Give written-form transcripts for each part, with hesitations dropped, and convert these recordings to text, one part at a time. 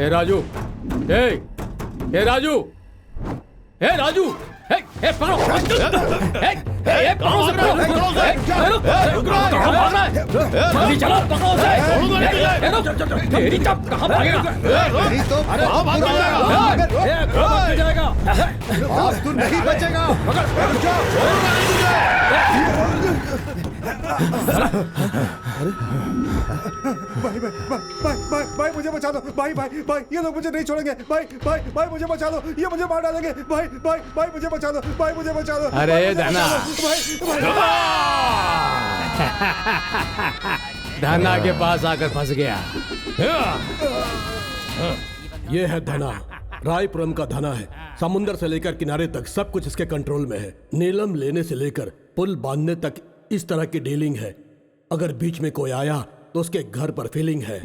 ए राजू, ए राजू, ए राजू, ए पकड़ो, ए पकड़ो से, कहाँ भाग रहा है? जल्दी चलो, पकड़ो से, तेरी चप कहाँ भागेगा? कहाँ भाग जाएगा? अब तू नहीं बचेगा। भाई मुझे बचा दो, भाई ये लोग मुझे नहीं छोड़ेंगे, भाई मुझे बचा दो, ये मुझे मार डालेंगे, भाई मुझे बचा दो, भाई मुझे बचा दो। अरे धना, धना के पास आकर फंस गया। ये है धना, रायपुरम का धना है। समुंदर से लेकर किनारे तक सब कुछ इसके कंट्रोल में है। नीलम लेने से लेकर पुल बांधने तक इस तरह की डीलिंग है। अगर बीच में कोई आया तो उसके घर पर फीलिंग है।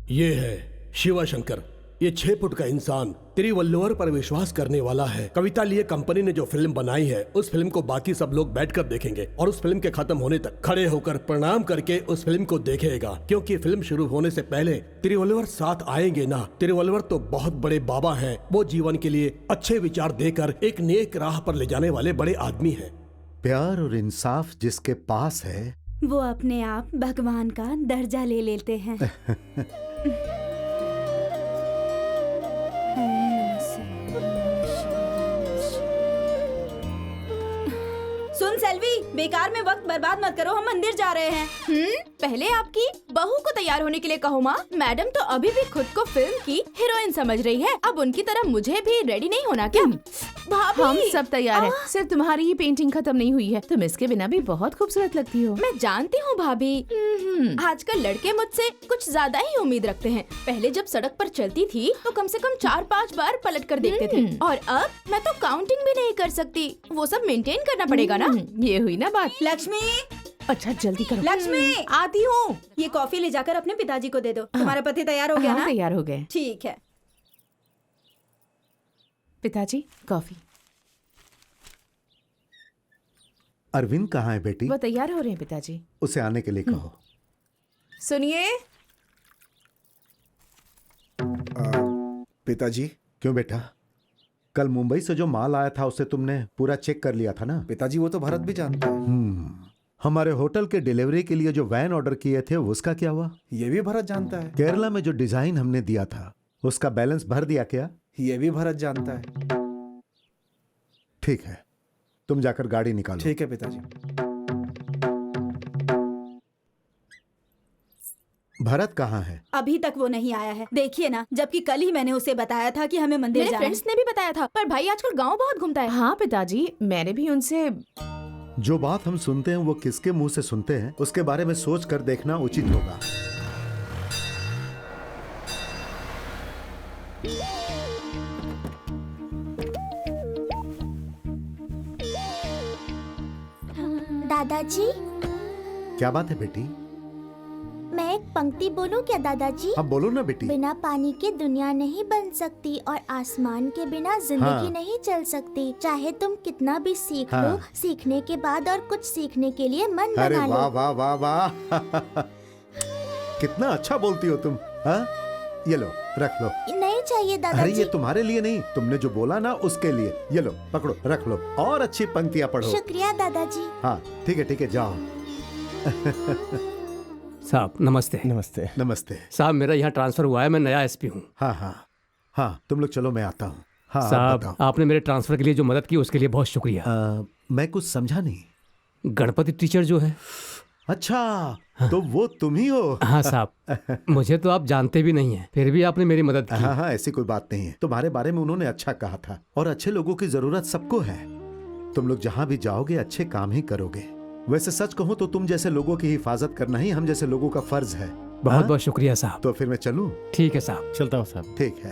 ये है शिवा शंकर। ये 6 फुट का इंसान तिरुवल्लुवर पर विश्वास करने वाला है। कविता लिए कंपनी ने जो फिल्म बनाई है, उस फिल्म को बाकी सब लोग बैठकर देखेंगे और उस फिल्म के खत्म होने तक खड़े होकर प्रणाम करके उस फिल्म को देखेगा, क्योंकि फिल्म शुरू होने से पहले तिरुवल्लुवर साथ आएंगे ना। तिरुवल्लुवर तो बहुत बड़े बाबा हैं। वो जीवन के लिए अच्छे विचार देकर एक नेक राह पर ले जाने वाले बड़े आदमी हैं। प्यार और इंसाफ जिसके पास है, वो अपने आप भगवान का दर्जा ले लेते हैं। सुन सेल्वी, बेकार में वक्त बर्बाद मत करो, हम मंदिर जा रहे हैं। पहले आपकी बहू को तैयार होने के लिए कहो माँ। मैडम तो अभी भी खुद को फिल्म की हीरोइन समझ रही है। अब उनकी तरह मुझे भी रेडी नहीं होना क्या? भाभी, हम सब तैयार हैं। सिर्फ तुम्हारी ही पेंटिंग खत्म नहीं हुई है। तुम इसके बिना भी बहुत खूबसूरत लगती हो। मैं जानती हूँ भाभी, आजकल लड़के मुझसे कुछ ज्यादा ही उम्मीद रखते हैं। पहले जब सड़क पर चलती थी तो कम से कम 4-5 बार पलट कर देखते थे, और अब मैं तो काउंटिंग भी नहीं कर सकती। वो सब मेंटेन करना पड़ेगा ना। ये हुई ना बात। लक्ष्मी, अच्छा जल्दी करो। लक्ष्मी, आती हूँ। ये कॉफी ले जाकर अपने पिताजी को दे दो। तुम्हारा पति तैयार हो गया ना? तैयार हो गए। ठीक है। पिताजी कॉफी। अरविंद कहाँ है बेटी? वो तैयार हो रहे हैं पिताजी। उसे आने के लिए कहो। सुनिए पिताजी। क्यों बेटा? कल मुंबई से जो माल आया था उसे तुमने पूरा चेक कर लिया था ना? पिताजी वो तो भारत भी जानता है। हमारे होटल के डिलीवरी के लिए जो वैन ऑर्डर किए थे उसका क्या हुआ? ये भी भारत जानता है। केरला में जो डिजाइन हमने दिया था उसका बैलेंस भर दिया क्या? ये भी भारत जानता है। ठीक है, तुम जाकर गाड़ी निकालो। ठीक है पिताजी। भरत कहाँ है? अभी तक वो नहीं आया है। देखिए ना, जबकि कल ही मैंने उसे बताया था कि हमें मंदिर मेरे जाना है। फ्रेंड्स ने भी बताया था, पर भाई आजकल गाँव बहुत घूमता है। हाँ पिताजी, मैंने भी उनसे। जो बात हम सुनते हैं वो किसके मुंह से सुनते हैं, उसके बारे में सोच कर देखना उचित होगा। दादाजी, क्या बात है बेटी? मैं एक पंक्ति बोलूं क्या दादाजी? हाँ बोलो ना बेटी। बिना पानी के दुनिया नहीं बन सकती और आसमान के बिना जिंदगी नहीं चल सकती। चाहे तुम कितना भी सीख लो, सीखने के बाद और कुछ सीखने के लिए मन अरे बना लो। वाह वाह वाह वाह कितना अच्छा बोलती हो तुम। हाँ, ये लो, रख लो। नहीं चाहिए दादाजी। अरे ये तुम्हारे लिए नहीं, तुमने जो बोला ना उसके लिए। ये लो, पकड़ो, रख लो और अच्छी पंक्तियाँ पढ़ो। शुक्रिया दादाजी। हाँ ठीक है, जाओ। साहब नमस्ते। नमस्ते। नमस्ते साहब, मेरा यहाँ ट्रांसफर हुआ है, मैं नया एसपी हूँ। हाँ, तुम लोग चलो, मैं आता हूँ। हाँ साहब, आपने मेरे ट्रांसफर के लिए जो मदद की उसके लिए बहुत शुक्रिया। मैं कुछ समझा नहीं। गणपति टीचर जो है। अच्छा, तो वो तुम ही हो? हाँ साहब, मुझे तो आप जानते भी नहीं हैं, फिर भी आपने मेरी मदद की। हाँ, ऐसी कोई बात नहीं है। तुम्हारे बारे में उन्होंने अच्छा कहा था, और अच्छे लोगों की जरूरत सबको है। तुम लोग जहाँ भी जाओगे अच्छे काम ही करोगे। वैसे सच कहूँ तो तुम जैसे लोगों की हिफाजत करना ही हम जैसे लोगों का फर्ज है। बहुत बहुत शुक्रिया साहब। तो फिर मैं चलूँ? ठीक है साहब। चलता हूँ साहब। ठीक है।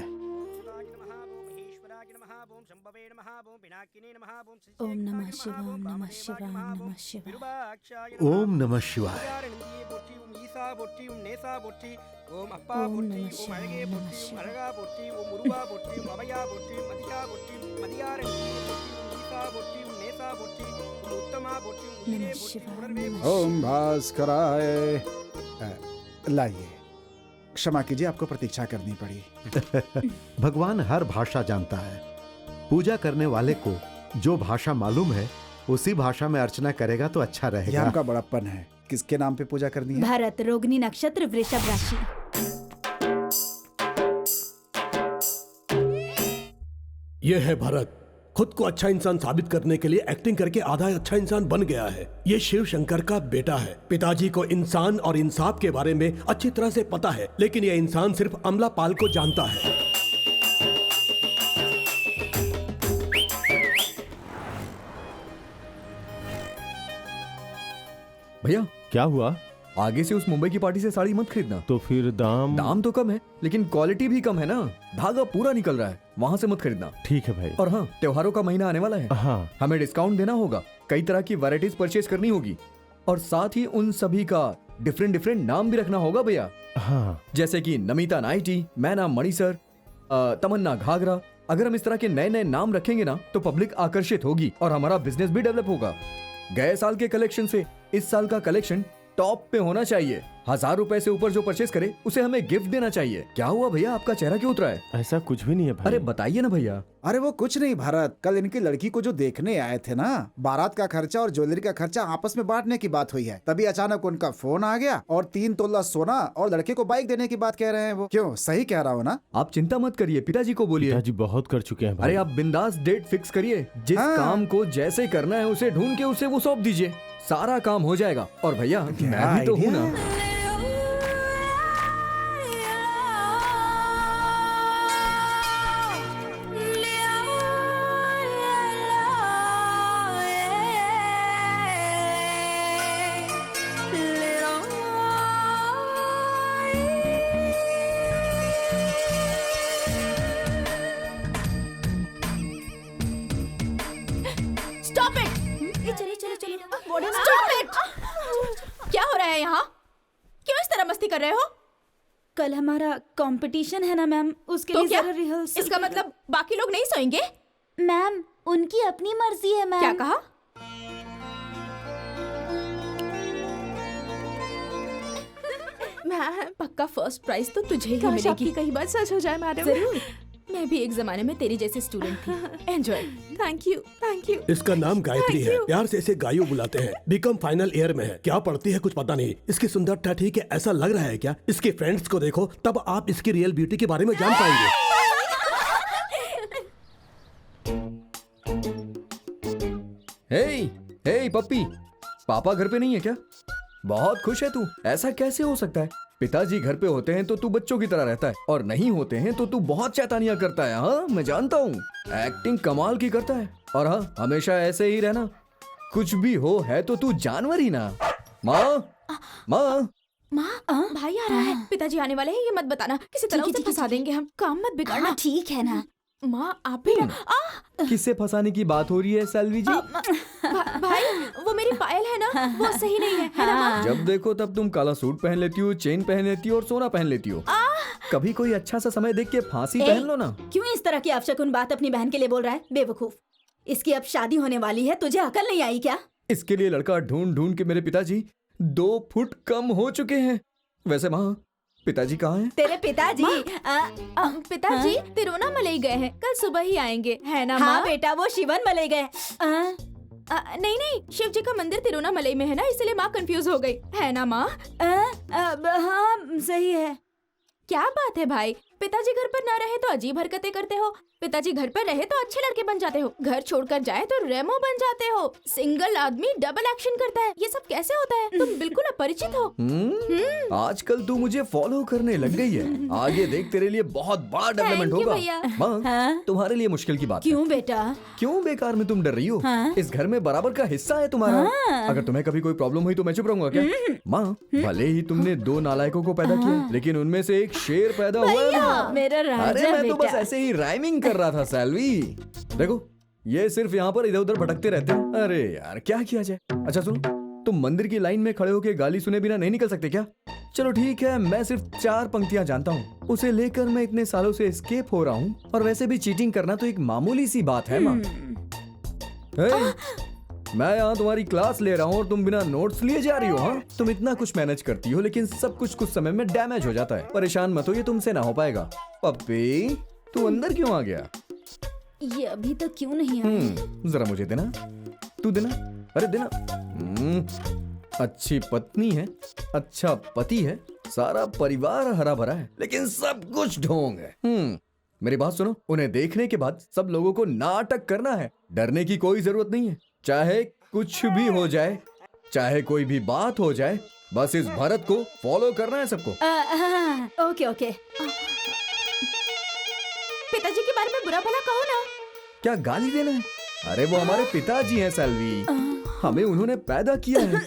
ओम नमः शिवाय, ओम नमः शिवाय, ओम नमः शिवाय। ओम नमः शिवाय। ओम नमः शिवाय, ओम नमः शिवाय। नमः शिवाय, नमः ओम भास्कराय। लाइए, क्षमा कीजिए, आपको प्रतीक्षा करनी पड़ी। भगवान हर भाषा जानता है। पूजा करने वाले को जो भाषा मालूम है उसी भाषा में अर्चना करेगा तो अच्छा यह रहेगा। आपका बड़प्पन है। किसके नाम पे पूजा करनी है? भरत, रोगिणी नक्षत्र, वृषभ राशि। ये है भरत, खुद को अच्छा इंसान साबित करने के लिए एक्टिंग करके आधा अच्छा इंसान बन गया है। ये शिव शंकर का बेटा है। पिताजी को इंसान और इंसाफ के बारे में अच्छी तरह से पता है, लेकिन ये इंसान सिर्फ अमला पाल को जानता है। भैया क्या हुआ? आगे से उस मुंबई की पार्टी से साड़ी मत खरीदना। तो फिर दाम तो कम है, लेकिन क्वालिटी भी कम है ना। धागा पूरा निकल रहा है, वहाँ से मत खरीदना। ठीक है भाई। और हाँ, त्योहारों का महीना आने वाला है। हाँ, हमें डिस्काउंट देना होगा, कई तरह की वैरायटीज परचेज करनी होगी, और साथ ही उन सभी का डिफरेंट नाम भी रखना होगा भैया। हाँ, जैसे कि नमिता नाइटी, मैना मणिसर, तमन्ना घाघरा। अगर हम इस तरह के नए नए नाम रखेंगे ना तो पब्लिक आकर्षित होगी और हमारा बिजनेस भी डेवलप होगा। गए साल के कलेक्शन से इस साल का कलेक्शन टॉप पे होना चाहिए। 1000 रुपए से ऊपर जो परचेज करे उसे हमें गिफ्ट देना चाहिए। क्या हुआ भैया, आपका चेहरा क्यों उतरा है? ऐसा कुछ भी नहीं है भाई। अरे बताइए ना भैया। अरे वो कुछ नहीं भारत, कल इनकी लड़की को जो देखने आए थे ना, बारात का खर्चा और ज्वेलरी का खर्चा आपस में बांटने की बात हुई है। तभी अचानक उनका फोन आ गया और 3 तोला सोना और लड़के को बाइक देने की बात कह रहे हैं। वो क्यों, सही कह रहा हो ना? आप चिंता मत करिए, पिताजी को बोलिए। पिताजी बहुत कर चुके हैं भाई। अरे आप बिंदास डेट फिक्स करिए, जिस काम को जैसे करना है उसे ढूंढ के उसे वो सौंप दीजिए, सारा काम हो जाएगा। और भैया मैं भी तो हूँ ना। Stop it! चलो। Stop it! क्या हो रहा है यहाँ? क्यों इस तरह मस्ती कर रहे हो? कल हमारा कंपटीशन है ना मैम, उसके तो लिए क्या? जरा रिहर्सल। इसका मतलब बाकी लोग नहीं सोएंगे? मैम, उनकी अपनी मर्जी है मैम। क्या कहा? मैं पक्का फर्स्ट प्राइज तो तुझे ही काश मिलेगी। आपकी कई बार सच हो जाए मैडम। जरूर। मैं भी एक जमाने में तेरी जैसी स्टूडेंट थी। Enjoy. Thank you, thank you. इसका नाम गायत्री Thank है, you. प्यार से इसे गायू बुलाते हैं। बीकॉम फाइनल ईयर में है। क्या पढ़ती है कुछ पता नहीं। इसकी सुंदरता ठीक है ऐसा लग रहा है क्या? इसके फ्रेंड्स को देखो, तब आप इसकी रियल ब्यूटी के बारे में जान पाएंगे। हे पप्पी, पापा घर पे नहीं है क्या? बहुत खुश है तू, ऐसा कैसे हो सकता है? पिताजी घर पे होते हैं तो तू बच्चों की तरह रहता है, और नहीं होते हैं तो तू बहुत शैतानियां करता है। हाँ मैं जानता हूँ, एक्टिंग कमाल की करता है। और हाँ, हमेशा ऐसे ही रहना। कुछ भी हो है तो तू जानवर ही ना। माँ, माँ, माँ, भाई आ रहा है। पिताजी आने वाले हैं, ये मत बताना। किसी तरह उसे फंसा देंगे हम। काम मत बिगाड़ना। हाँ, ठीक है ना। माँ आप भी ना। किससे फंसाने की बात हो रही है सेल्वी जी? भाई वो मेरी पायल है ना, वो सही नहीं है ना माँ? जब देखो तब तुम काला सूट पहन लेती हो, चेन पहन लेती हो और सोना पहन लेती हो। कभी कोई अच्छा सा समय देख के फांसी पहन लो ना। क्यों इस तरह की अपशकुन बात अपनी बहन के लिए बोल रहा है, बेवकूफ? इसकी अब शादी होने वाली है, तुझे अकल नहीं आई क्या? इसके लिए लड़का ढूंढ ढूंढ के मेरे पिताजी 2 फुट कम हो चुके हैं। वैसे माँ, पिताजी कहाँ हैं? तेरे पिताजी पिताजी तिरुवन्नामलई गए हैं, कल सुबह ही आएंगे, है ना हाँ माँ? बेटा, वो शिवन मले गए। नहीं नहीं, शिव जी का मंदिर तिरुवन्नामलई में है ना, इसलिए माँ कंफ्यूज हो गई, है ना माँ? हाँ सही है। क्या बात है भाई, पिताजी घर पर ना रहे तो अजीब हरकतें करते हो, पिताजी घर पर रहे तो अच्छे लड़के बन जाते हो, घर छोड़कर जाए तो रेमो बन जाते हो, सिंगल आदमी डबल एक्शन करता है। ये सब कैसे होता है? तुम बिल्कुल अपरिचित हो। आजकल तू मुझे फॉलो करने लग गई है। आगे देख, तेरे लिए बहुत बड़ा डेवलपमेंट Thank you, होगा। भैया। माँ, तुम्हारे लिए मुश्किल की बात है। क्यों बेटा? क्यों बेकार में तुम डर रही हो? हाँ? इस घर में बराबर का हिस्सा है तुम्हारा। अगर तुम्हें कभी कोई प्रॉब्लम हुई तो मैं चुप रहूंगा क्या? माँ, भले ही तुमने 2 नालायकों को पैदा किया, लेकिन उनमें से एक शेर पैदा हुआ है ना। मेरा राजा अरे मैं तो बस बेटा। ऐसे ही राइमिंग कर रहा था सेल्वी। देखो, ये सिर्फ यहाँ पर इधर उधर भटकते रहते हैं। अरे यार क्या किया जाए। अच्छा सुनो, तुम मंदिर की लाइन में खड़े होकर गाली सुने बिना नहीं निकल सकते क्या? चलो ठीक है, मैं सिर्फ 4 पंक्तियां जानता हूँ, उसे लेकर मैं इतने सालों से एस्केप हो रहा हूँ। और वैसे भी चीटिंग करना तो एक मामूली सी बात है माँ। मैं यहाँ तुम्हारी क्लास ले रहा हूँ और तुम बिना नोट्स लिए जा रही हो। हाँ, तुम इतना कुछ मैनेज करती हो लेकिन सब कुछ समय में डैमेज हो जाता है। परेशान मत हो, ये तुमसे ना हो पाएगा। पप्पी तू अंदर क्यों आ गया? ये अभी तक क्यों नहीं आया? जरा मुझे देना, तू देना, अरे देना। अच्छी पत्नी है, अच्छा पति है, सारा परिवार हरा भरा है, लेकिन सब कुछ ढोंग है। मेरी बात सुनो, उन्हें देखने के बाद सब लोगों को नाटक करना है। डरने की कोई जरूरत नहीं है, चाहे कुछ भी हो जाए, चाहे कोई भी बात हो जाए, बस इस भरत को फॉलो करना है सबको। Okay okay. पिताजी के बारे में बुरा भला कहो ना। क्या गाली देना है? अरे वो हमारे पिताजी हैं सेल्वी, हमें उन्होंने पैदा किया है,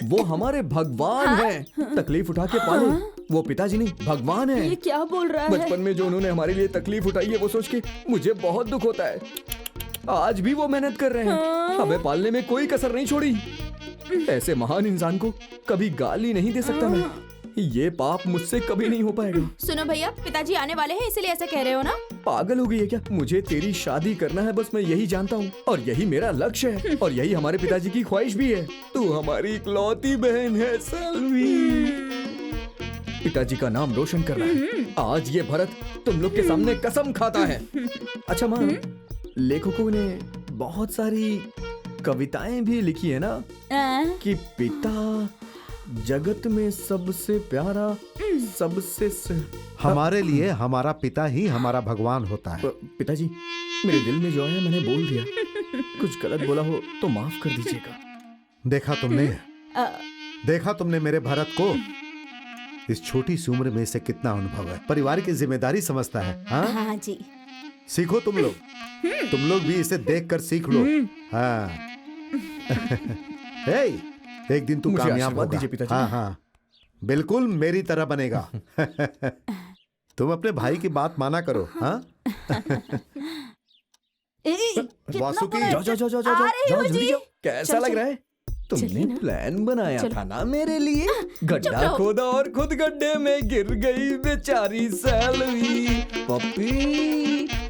वो हमारे भगवान हैं। तकलीफ उठा के पाले, वो पिताजी नहीं भगवान है। ये क्या बोल रहा है? बचपन में जो उन्होंने हमारे लिए तकलीफ उठाई है वो सोच के मुझे बहुत दुख होता है। आज भी वो मेहनत कर रहे हैं, हमें पालने में कोई कसर नहीं छोड़ी। ऐसे महान इंसान को कभी गाली नहीं दे सकता मैं। ये पाप मुझसे कभी नहीं हो पाएगा। सुनो भैया, पिताजी आने वाले हैं इसलिए ऐसे कह रहे हो ना? पागल हो गई है क्या? मुझे तेरी शादी करना है, बस मैं यही जानता हूँ और यही मेरा लक्ष्य है और यही हमारे पिताजी की ख्वाहिश भी है। तू हमारी इकलौती बहन है सेल्वी। पिताजी का नाम रोशन करना है। आज ये भरत तुम लोग के सामने कसम खाता है। अच्छा माँ, लेखकों ने बहुत सारी कविताएं भी लिखी है ना कि पिता जगत में सबसे प्यारा, सबसे हमारे लिए हमारा पिता ही हमारा भगवान होता है। पिताजी, मेरे दिल में जो आया मैंने बोल दिया। कुछ गलत बोला हो तो माफ कर दीजिएगा। देखा तुमने मेरे भरत को? इस छोटी सी उम्र में से कितना अनुभव है, परिवार की जिम्मेदारी समझता है। हाँ जी। सीखो तुम लोग भी इसे देखकर सीख लो। हाँ। एक दिन तू कामयाब होगा। हाँ हाँ, बिल्कुल मेरी तरह बनेगा। तुम अपने भाई की बात माना करो। हाँ वासुकी, जाओ जल्दी जाओ। कैसा लग रहा है? तुमने प्लान बनाया था ना मेरे लिए? गड्ढा खोदा और खुद गड्ढे में गिर गई बेचारी सेल्वी। पप्पी,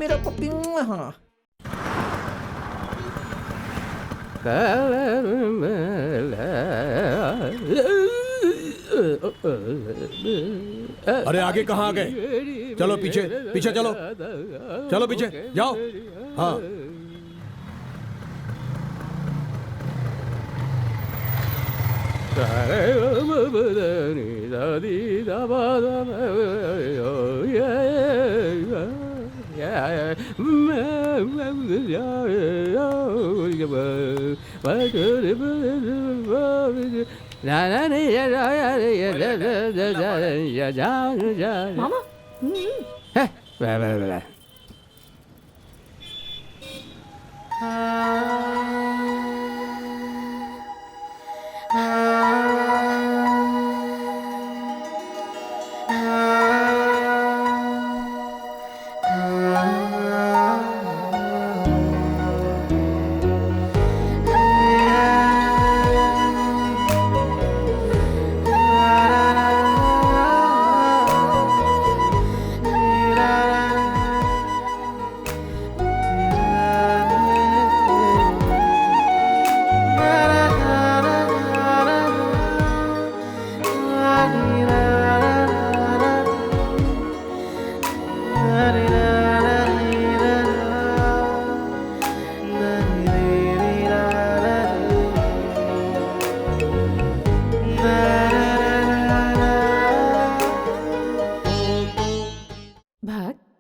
मेरा पप्पी। हाँ अरे आगे कहाँ आ गए? चलो पीछे पीछे चलो, चलो पीछे जाओ। हाँ मामा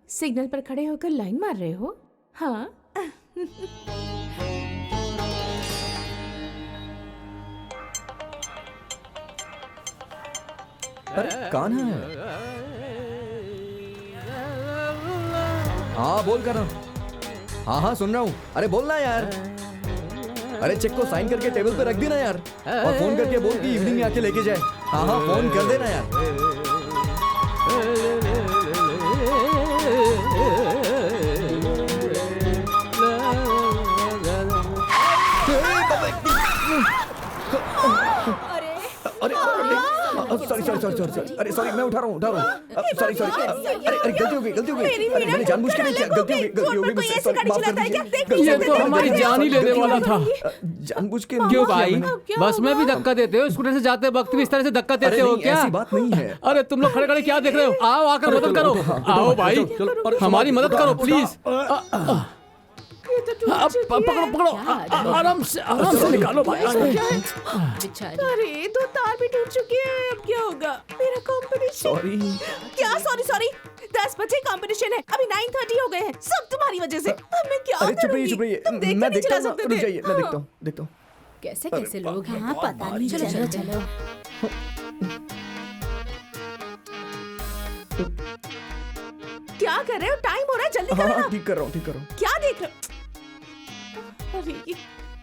सिग्नल पर खड़े होकर लाइन मार रहे हो? हाँ। अरे कौन है? हाँ बोल कर रहा हूँ। हाँ सुन रहा हूँ। अरे बोलना यार। अरे चेक को साइन करके टेबल पे रख देना यार, और फोन करके बोल कि इवनिंग में आके लेके जाए। हाँ फोन कर देना यार। सॉरी, अरे सॉरी, मैं उठा रहा हूँ, सॉरी, अरे गलती हो गई, अरे मैंने जानबूझ के नहीं किया, गलती हो गई मुझसे, सॉरी, माफ कर दीजिए। ये तो हमारी जान ही लेने वाला था। जानबूझ के क्यों भाई, बस में भी धक्का देते हो, स्कूटर से जाते वक्त भी इस तरह से धक्का देते हो क्या? ऐसी बात नहीं है। अरे तुम लोग खड़े खड़े क्या देख रहे हो? आओ आकर मदद करो, आओ भाई, हमारी मदद करो प्लीज। पकड़ो, आराम से निकालो भाई। अरे तो तार भी टूट चुकी है, अब क्या होगा? मेरा कंपटीशन। सॉरी। क्या सॉरी? 10 बजे कंपटीशन है, अभी 9:30 हो गए हैं, सब तुम्हारी वजह से। अब मैं क्या अरे चुप करूंगी? रहिए, तुम देख मैं नहीं देखता चला हूँ, सकते रुक थे। जाइए, मैं देखता हूँ। कैसे कैसे लोग हैं। हाँ पता नहीं, चलो। क्या कर रहे हो? टाइम हो रहा है, जल्दी करो ना। ठीक कर रहा हूँ। क्या देख रहे हो? अरे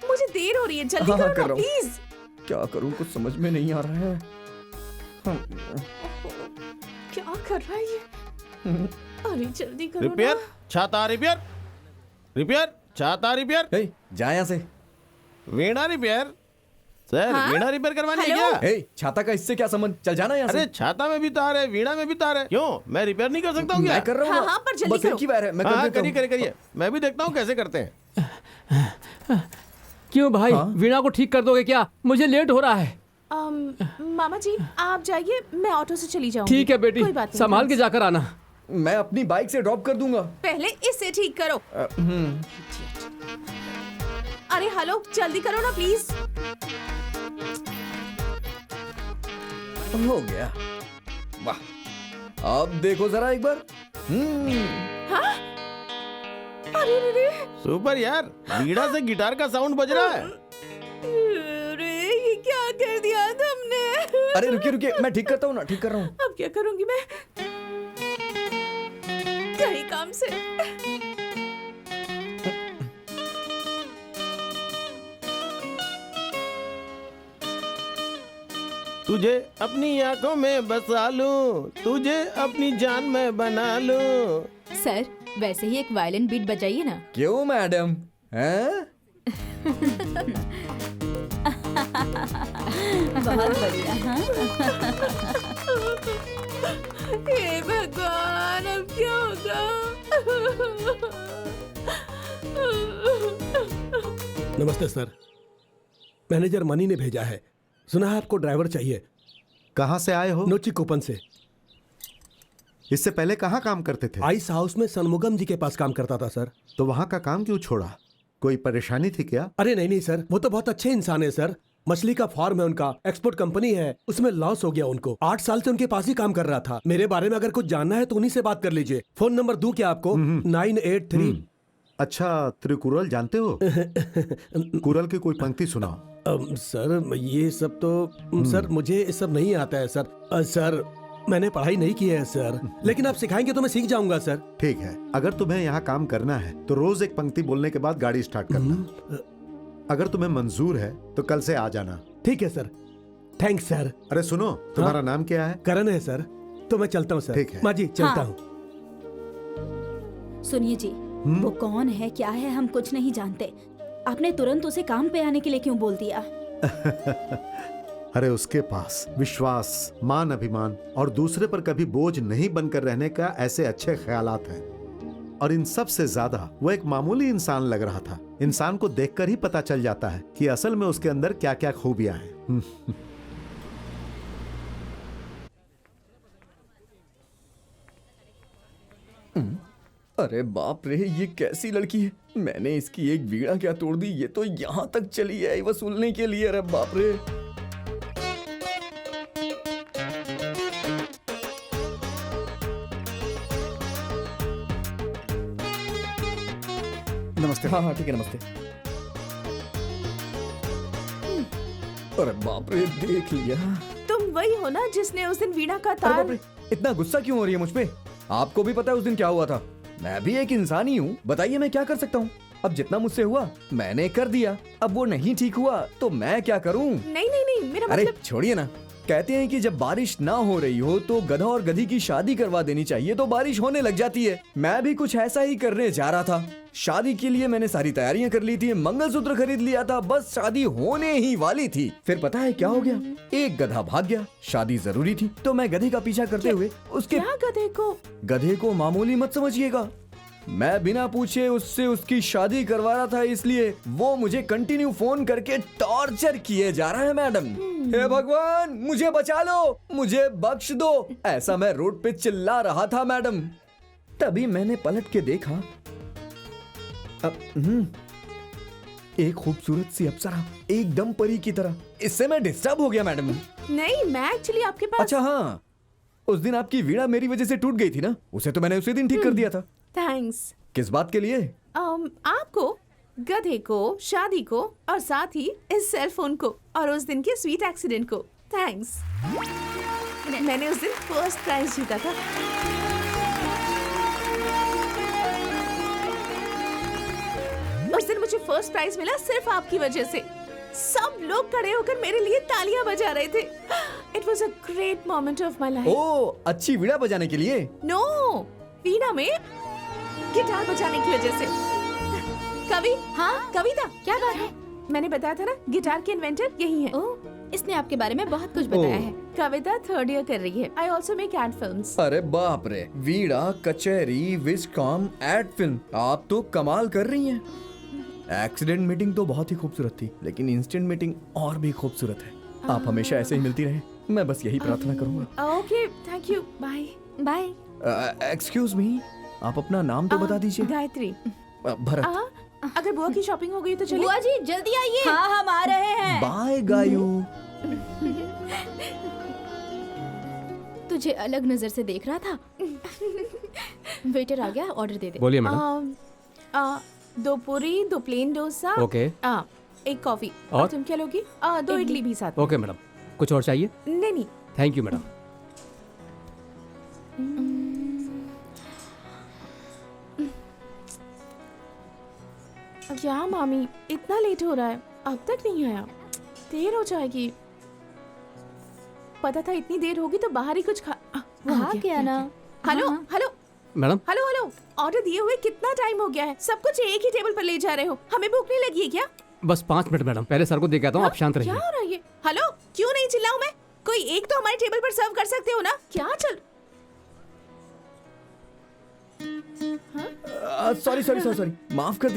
मुझे देर हो रही है, जल्दी कर करो रहा ना हूँ। प्लीज। क्या करूँ, कुछ समझ में नहीं आ रहा है। क्या कर रहा है ये? अरे जल्दी करो रिपेयर ना। छाता रिपेयर छाता रिपेयर। जा यहाँ से। वीणा रिपेयर सर। हाँ? वीणा रिपेयर करवानी है हेलो? क्या? छाता का इससे क्या संबंध? चल जाना यहाँ अरे से। छाता में भी तार है, वीणा में भी तार है, क्यों मैं रिपेयर नहीं कर सकता हूँ क्या? मैं कर रहा हूँ हाँ, ना। हाँ, पर जल्दी बस एक करो। ही बार है, मैं हाँ कर देता हूँ। करिए, मैं भी देखता हूँ कैसे करते हैं। क्यों भाई, हाँ? वीणा को ठीक कर दोगे क्या? मुझे लेट हो रहा है। मामा जी आप जाइए, मैं ऑटो से चली जाऊंगी। ठीक है बेटी, कोई बात नहीं, संभाल के जाकर आना। मैं अपनी बाइक से ड्रॉप कर दूंगा। पहले इससे ठीक करो। अरे हेलो, जल्दी करो ना प्लीज। हो गया। वाह, अब देखो जरा एक बार। हाँ? अरे सुपर यार, वीणा से गिटार का साउंड बज रहा है। अरे ये क्या कर दिया तुमने? अरे रुकिए, मैं ठीक करता हूँ ना, ठीक कर रहा हूँ। अब क्या करूंगी मैं? कहीं काम से। तुझे अपनी आंखों में बसा लूं, तुझे अपनी जान में बना लूं। सर वैसे ही एक वायलिन बीट बजाइए ना। क्यों मैडम? हैं? बहुत बढ़िया। हाँ? हे भगवान, अब क्या होगा? नमस्ते सर, मैनेजर मनी ने भेजा है। सुना है आपको ड्राइवर चाहिए। कहाँ से आए हो? नोची कूपन से। इससे पहले कहाँ काम करते थे? आइस हाउस में सनमुगम जी के पास काम करता था सर। तो वहाँ का काम क्यों छोड़ा? कोई परेशानी थी क्या? अरे नहीं सर, वो तो बहुत अच्छे इंसान है सर। मछली का फार्म है उनका, एक्सपोर्ट कंपनी है, उसमें लॉस हो गया उनको। 8 साल से उनके पास ही काम कर रहा था। मेरे बारे में अगर कुछ जानना है तो उन्हीं से बात कर लीजिए। फोन नंबर दूं क्या आपको? 983। अच्छा, त्रिकुरल जानते हो? कुरल की कोई पंक्ति सुनाओ। सर ये सब तो सर मुझे ये सब नहीं आता है सर। सर मैंने पढ़ाई नहीं की है सर, लेकिन आप सिखाएंगे तो मैं सीख जाऊंगा सर। ठीक है, अगर तुम्हें यहाँ काम करना है तो रोज एक पंक्ति बोलने के बाद गाड़ी स्टार्ट करना। अगर तुम्हें मंजूर है तो कल से आ जाना। ठीक है सर, थैंक्स सर। अरे सुनो, तुम्हारा नाम क्या है? करण है सर। तो मैं चलता हूँ सर। ठीक है। माँ जी चलता हूँ। सुनिए जी, वो कौन है, क्या है, हम कुछ नहीं जानते। आपने तुरंत उसे काम पे आने के लिए क्यों बोल दिया? अरे उसके पास विश्वास, मान, अभिमान और दूसरे पर कभी बोझ नहीं बनकर रहने का ऐसे अच्छे ख्यालात हैं। और इन सब से ज्यादा वो एक मामूली इंसान लग रहा था। इंसान को देखकर ही पता चल जाता है कि असल में उसके अंदर क्या क्या खूबियां हैं। अरे बाप रे, ये कैसी लड़की है? मैंने इसकी एक वीणा क्या तोड़ दी, ये तो यहाँ तक चली आई वसूलने के लिए। अरे बाप रे। नमस्ते। हाँ ठीक है, नमस्ते। अरे बाप रे, देख लिया। तुम वही हो ना जिसने उस दिन वीणा का अरे बाप तार? रे, इतना गुस्सा क्यों हो रही है मुझ पे? आपको भी पता है उस दिन क्या हुआ था। मैं भी एक इंसान ही हूँ, बताइए मैं क्या कर सकता हूँ? अब जितना मुझसे हुआ मैंने कर दिया। अब वो नहीं ठीक हुआ तो मैं क्या करूँ? नहीं, मेरा अरे मतलब। छोड़िए ना, कहते हैं कि जब बारिश ना हो रही हो तो गधा और गधी की शादी करवा देनी चाहिए, तो बारिश होने लग जाती है। मैं भी कुछ ऐसा ही करने जा रहा था। शादी के लिए मैंने सारी तैयारियां कर ली थी, मंगलसूत्र खरीद लिया था, बस शादी होने ही वाली थी। फिर पता है क्या हो गया? एक गधा भाग गया। शादी जरूरी थी तो मैं गधे का पीछा करते हुए उसके गधे को मामूली मत समझिएगा, मैं बिना पूछे उससे उसकी शादी करवा रहा था, इसलिए वो मुझे कंटिन्यू फोन करके टॉर्चर किए जा रहा है। मैडम, हे भगवान मुझे बचा लो, मुझे बख्श दो, ऐसा मैं रोड पे चिल्ला रहा था मैडम। तभी मैंने पलट के देखा, एक खूबसूरत सी अप्सरा, एकदम परी की तरह। इससे मैं डिस्टर्ब हो गया मैडम। नहीं, मैं एक्चुअली आपके पास। अच्छा हाँ, उस दिन आपकी वीणा मेरी वजह से टूट गई थी ना, उसे तो मैंने उसी दिन ठीक कर दिया था। थैंक्स। किस बात के लिए? आपको, गधे को, शादी को और साथ ही इस सेल फोन को और उस दिन के स्वीट एक्सीडेंट को। थैंक्स। मैंने उस दिन फर्स्ट प्राइज जीता था। उस दिन मुझे फर्स्ट प्राइज मिला सिर्फ आपकी वजह से। सब लोग खड़े होकर मेरे लिए तालियां बजा रहे थे। It was a great moment of my life. Oh, अच्छी वीणा बजाने के लिए? नो, वीणा में गिटार बजाने की वजह से। कवि, हाँ कविता, क्या बात है? मैंने बताया था ना, गिटार के इन्वेंटर यही है। ओह, इसने आपके बारे में बहुत कुछ बताया है। कविता 3rd ईयर कर रही है। I also make ad films. अरे बाप रे, वीणा, कचहरी, विस्कॉम, एड फिल्म, आप तो कमाल कर रही हैं। एक्सीडेंट मीटिंग तो बहुत ही खूबसूरत थी, लेकिन इंस्टेंट मीटिंग और भी खूबसूरत है। आप हमेशा ऐसे ही मिलती रहे, मैं बस यही प्रार्थना करूंगा। Okay, thank you, bye bye. Excuse me, आप अपना नाम तो बता दीजिए। गायत्री। भरत। अगर बुआ की शॉपिंग हो गई तो चलिए। बुआ जी जल्दी आइए। हाँ, हम आ रहे हैं। बाय गायू। तुझे अलग नजर से देख रहा था। वेटर आ गया, ऑर्डर दे दे। बोलिए मैडम। 2 पूरी, 2 प्लेन डोसा। ओके। 1 कॉफी। और तुम क्या लोगी? 2 इडली भी साथ। ओके मैडम, कुछ और चाहिए? नहीं। Thank you madam. क्या मामी, इतना लेट हो रहा है, अब तक नहीं आया? देर हो जाएगी। पता था इतनी देर होगी तो बाहर ही कुछ खा। क्या ना। Hello hello madam. Hello, order दिए हुए कितना टाइम हो गया है? सब कुछ एक ही टेबल पर ले जा रहे हो, हमें भूख नहीं लगी है क्या? बस 5 मिनट मैडम, पहले सर को दे के आता हूँ, आप शांत रहिए। क्या हो रहा है ये? हेलो, क्यों नहीं चिल्लाऊं मैं? कोई एक तो हमारे टेबल पर सर्व कर सकते हो ना? क्या चल? सॉरी, माफ कर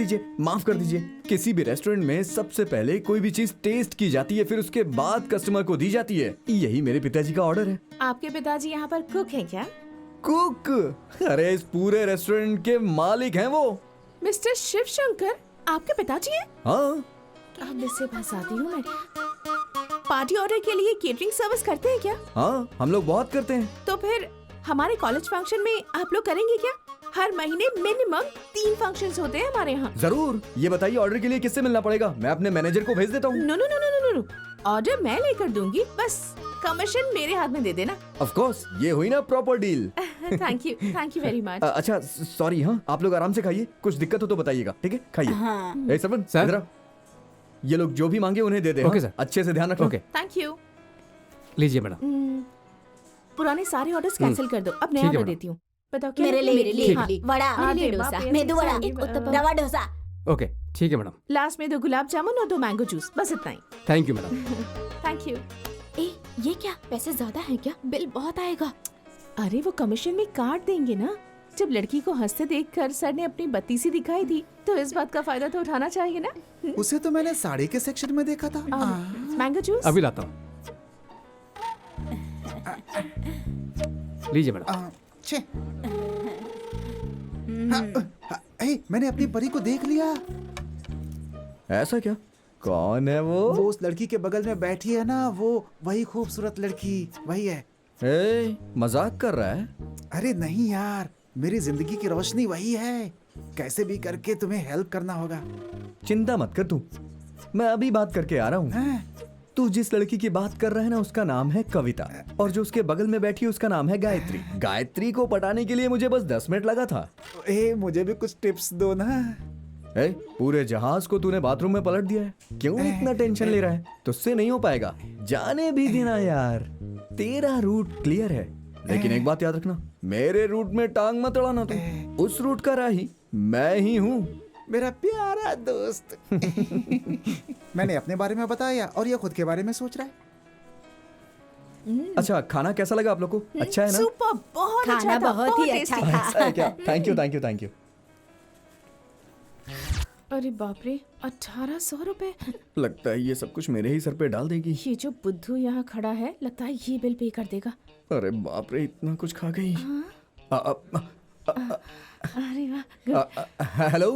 दीजिए। किसी भी रेस्टोरेंट में सबसे पहले कोई भी चीज टेस्ट की जाती है, फिर उसके बाद कस्टमर को दी जाती है। यही मेरे पिताजी का ऑर्डर है। आपके पिताजी यहाँ पर कुक हैं क्या? कुक? अरे इस पूरे रेस्टोरेंट के मालिक हैं वो। मिस्टर शिव शंकर आपके पिताजी हैं? हाँ। अब इससे फंसाती हूँ मैं। पार्टी ऑर्डर के लिए केटरिंग सर्विस करते हैं क्या? हाँ, हम लोग बहुत करते हैं। तो फिर हमारे कॉलेज फंक्शन में आप लोग करेंगे क्या? हर महीने मिनिमम 3 फंक्शंस होते हैं हमारे यहाँ। जरूर। ये बताइए ऑर्डर के लिए किससे मिलना पड़ेगा? मैं अपने मैनेजर को भेज देता हूँ। नो, ऑर्डर मैं लेकर दूंगी, बस कमीशन मेरे हाथ में दे देना। ऑफ कोर्स, ये हुई ना proper deal. Thank you very much. अच्छा सॉरी, हाँ आप लोग आराम से खाइए, कुछ दिक्कत हो तो बताइएगा, ठीक है? खाइए। हाँ। सरपंच सर? इधर आओ। ये लोग जो भी मांगे उन्हें दे दे। ओके हाँ? सर। अच्छे से ध्यान रखना। Okay, thank you. लीजिए मैडम। पुराने सारे ऑर्डर्स कैंसिल कर दो, अब नया ठीक है ऑर्डर मैडम। बताओ क्या? मेरे लिए हाँ। वड़ा, अरे डोसा, बाप रे, मेदू वड़ा, ऐसे एक सारे, रवा डोसा। ओके, ठीक है मैडम। लास्ट में 2 गुलाब जामुन और 2 मैंगो जूस, बस इतना ही। Thank you madam. Thank you. ये क्या, पैसे ज्यादा हैं क्या? बिल बहुत आएगा। अरे वो कमीशन में काट देंगे ना। जब लड़की को हंसते देखकर सर ने अपनी बत्ती सी दिखाई थी, तो इस बात का फायदा तो उठाना चाहिए ना। उसे तो मैंने साड़ी के सेक्शन में देखा था। मैंगो जूस अभी लाता हूँ। लीजिए मैडम। मैंने अपनी परी को देख लिया। ऐसा क्या? कौन है वो उस लड़की के बगल में बैठी है ना, वो वही खूबसूरत लड़की वही है। मजाक कर रहा है? अरे नहीं यार, मेरी जिंदगी की रोशनी वही है। कैसे भी करके तुम्हें हेल्प करना होगा। चिंता मत कर तू, मैं अभी बात करके आ रहा हूँ। तू जिस लड़की की बात कर रहा है ना, उसका नाम है कविता, और जो उसके बगल में बैठी है उसका नाम है गायत्री। गायत्री को पटाने के लिए मुझे बस 10 मिनट लगा था। मुझे भी कुछ टिप्स दो ना। पूरे जहाज को तूने बाथरूम में पलट दिया है, क्यों इतना टेंशन ले रहा है? तुझसे नहीं हो पाएगा, जाने भी देना यार, तेरा रूट क्लियर है। लेकिन एक बात याद रखना, मेरे रूट में टांग मत अड़ाना तू, उस रूट का राही मैं ही हूँ। मेरा प्यारा दोस्त। मैंने अपने बारे में बताया और ये खुद के बारे में सोच रहा है। अच्छा, खाना कैसा लगा आप लोग को? अच्छा है ना? सुपर, बहुत खाना अच्छा था, बहुत ही अच्छा tasty। था। ऐसा है क्या? Thank you thank you thank you. अरे बाप रे, 1800 रुपए। लगता है ये सब कुछ मेरे ही सर पे डाल देगी। ये जो बुद्धू यहाँ खड़ा है, लगता है ये बिल पे कर देगा। अरे बाप रे, इतना कुछ खा गई। अरे वाह। हेलो,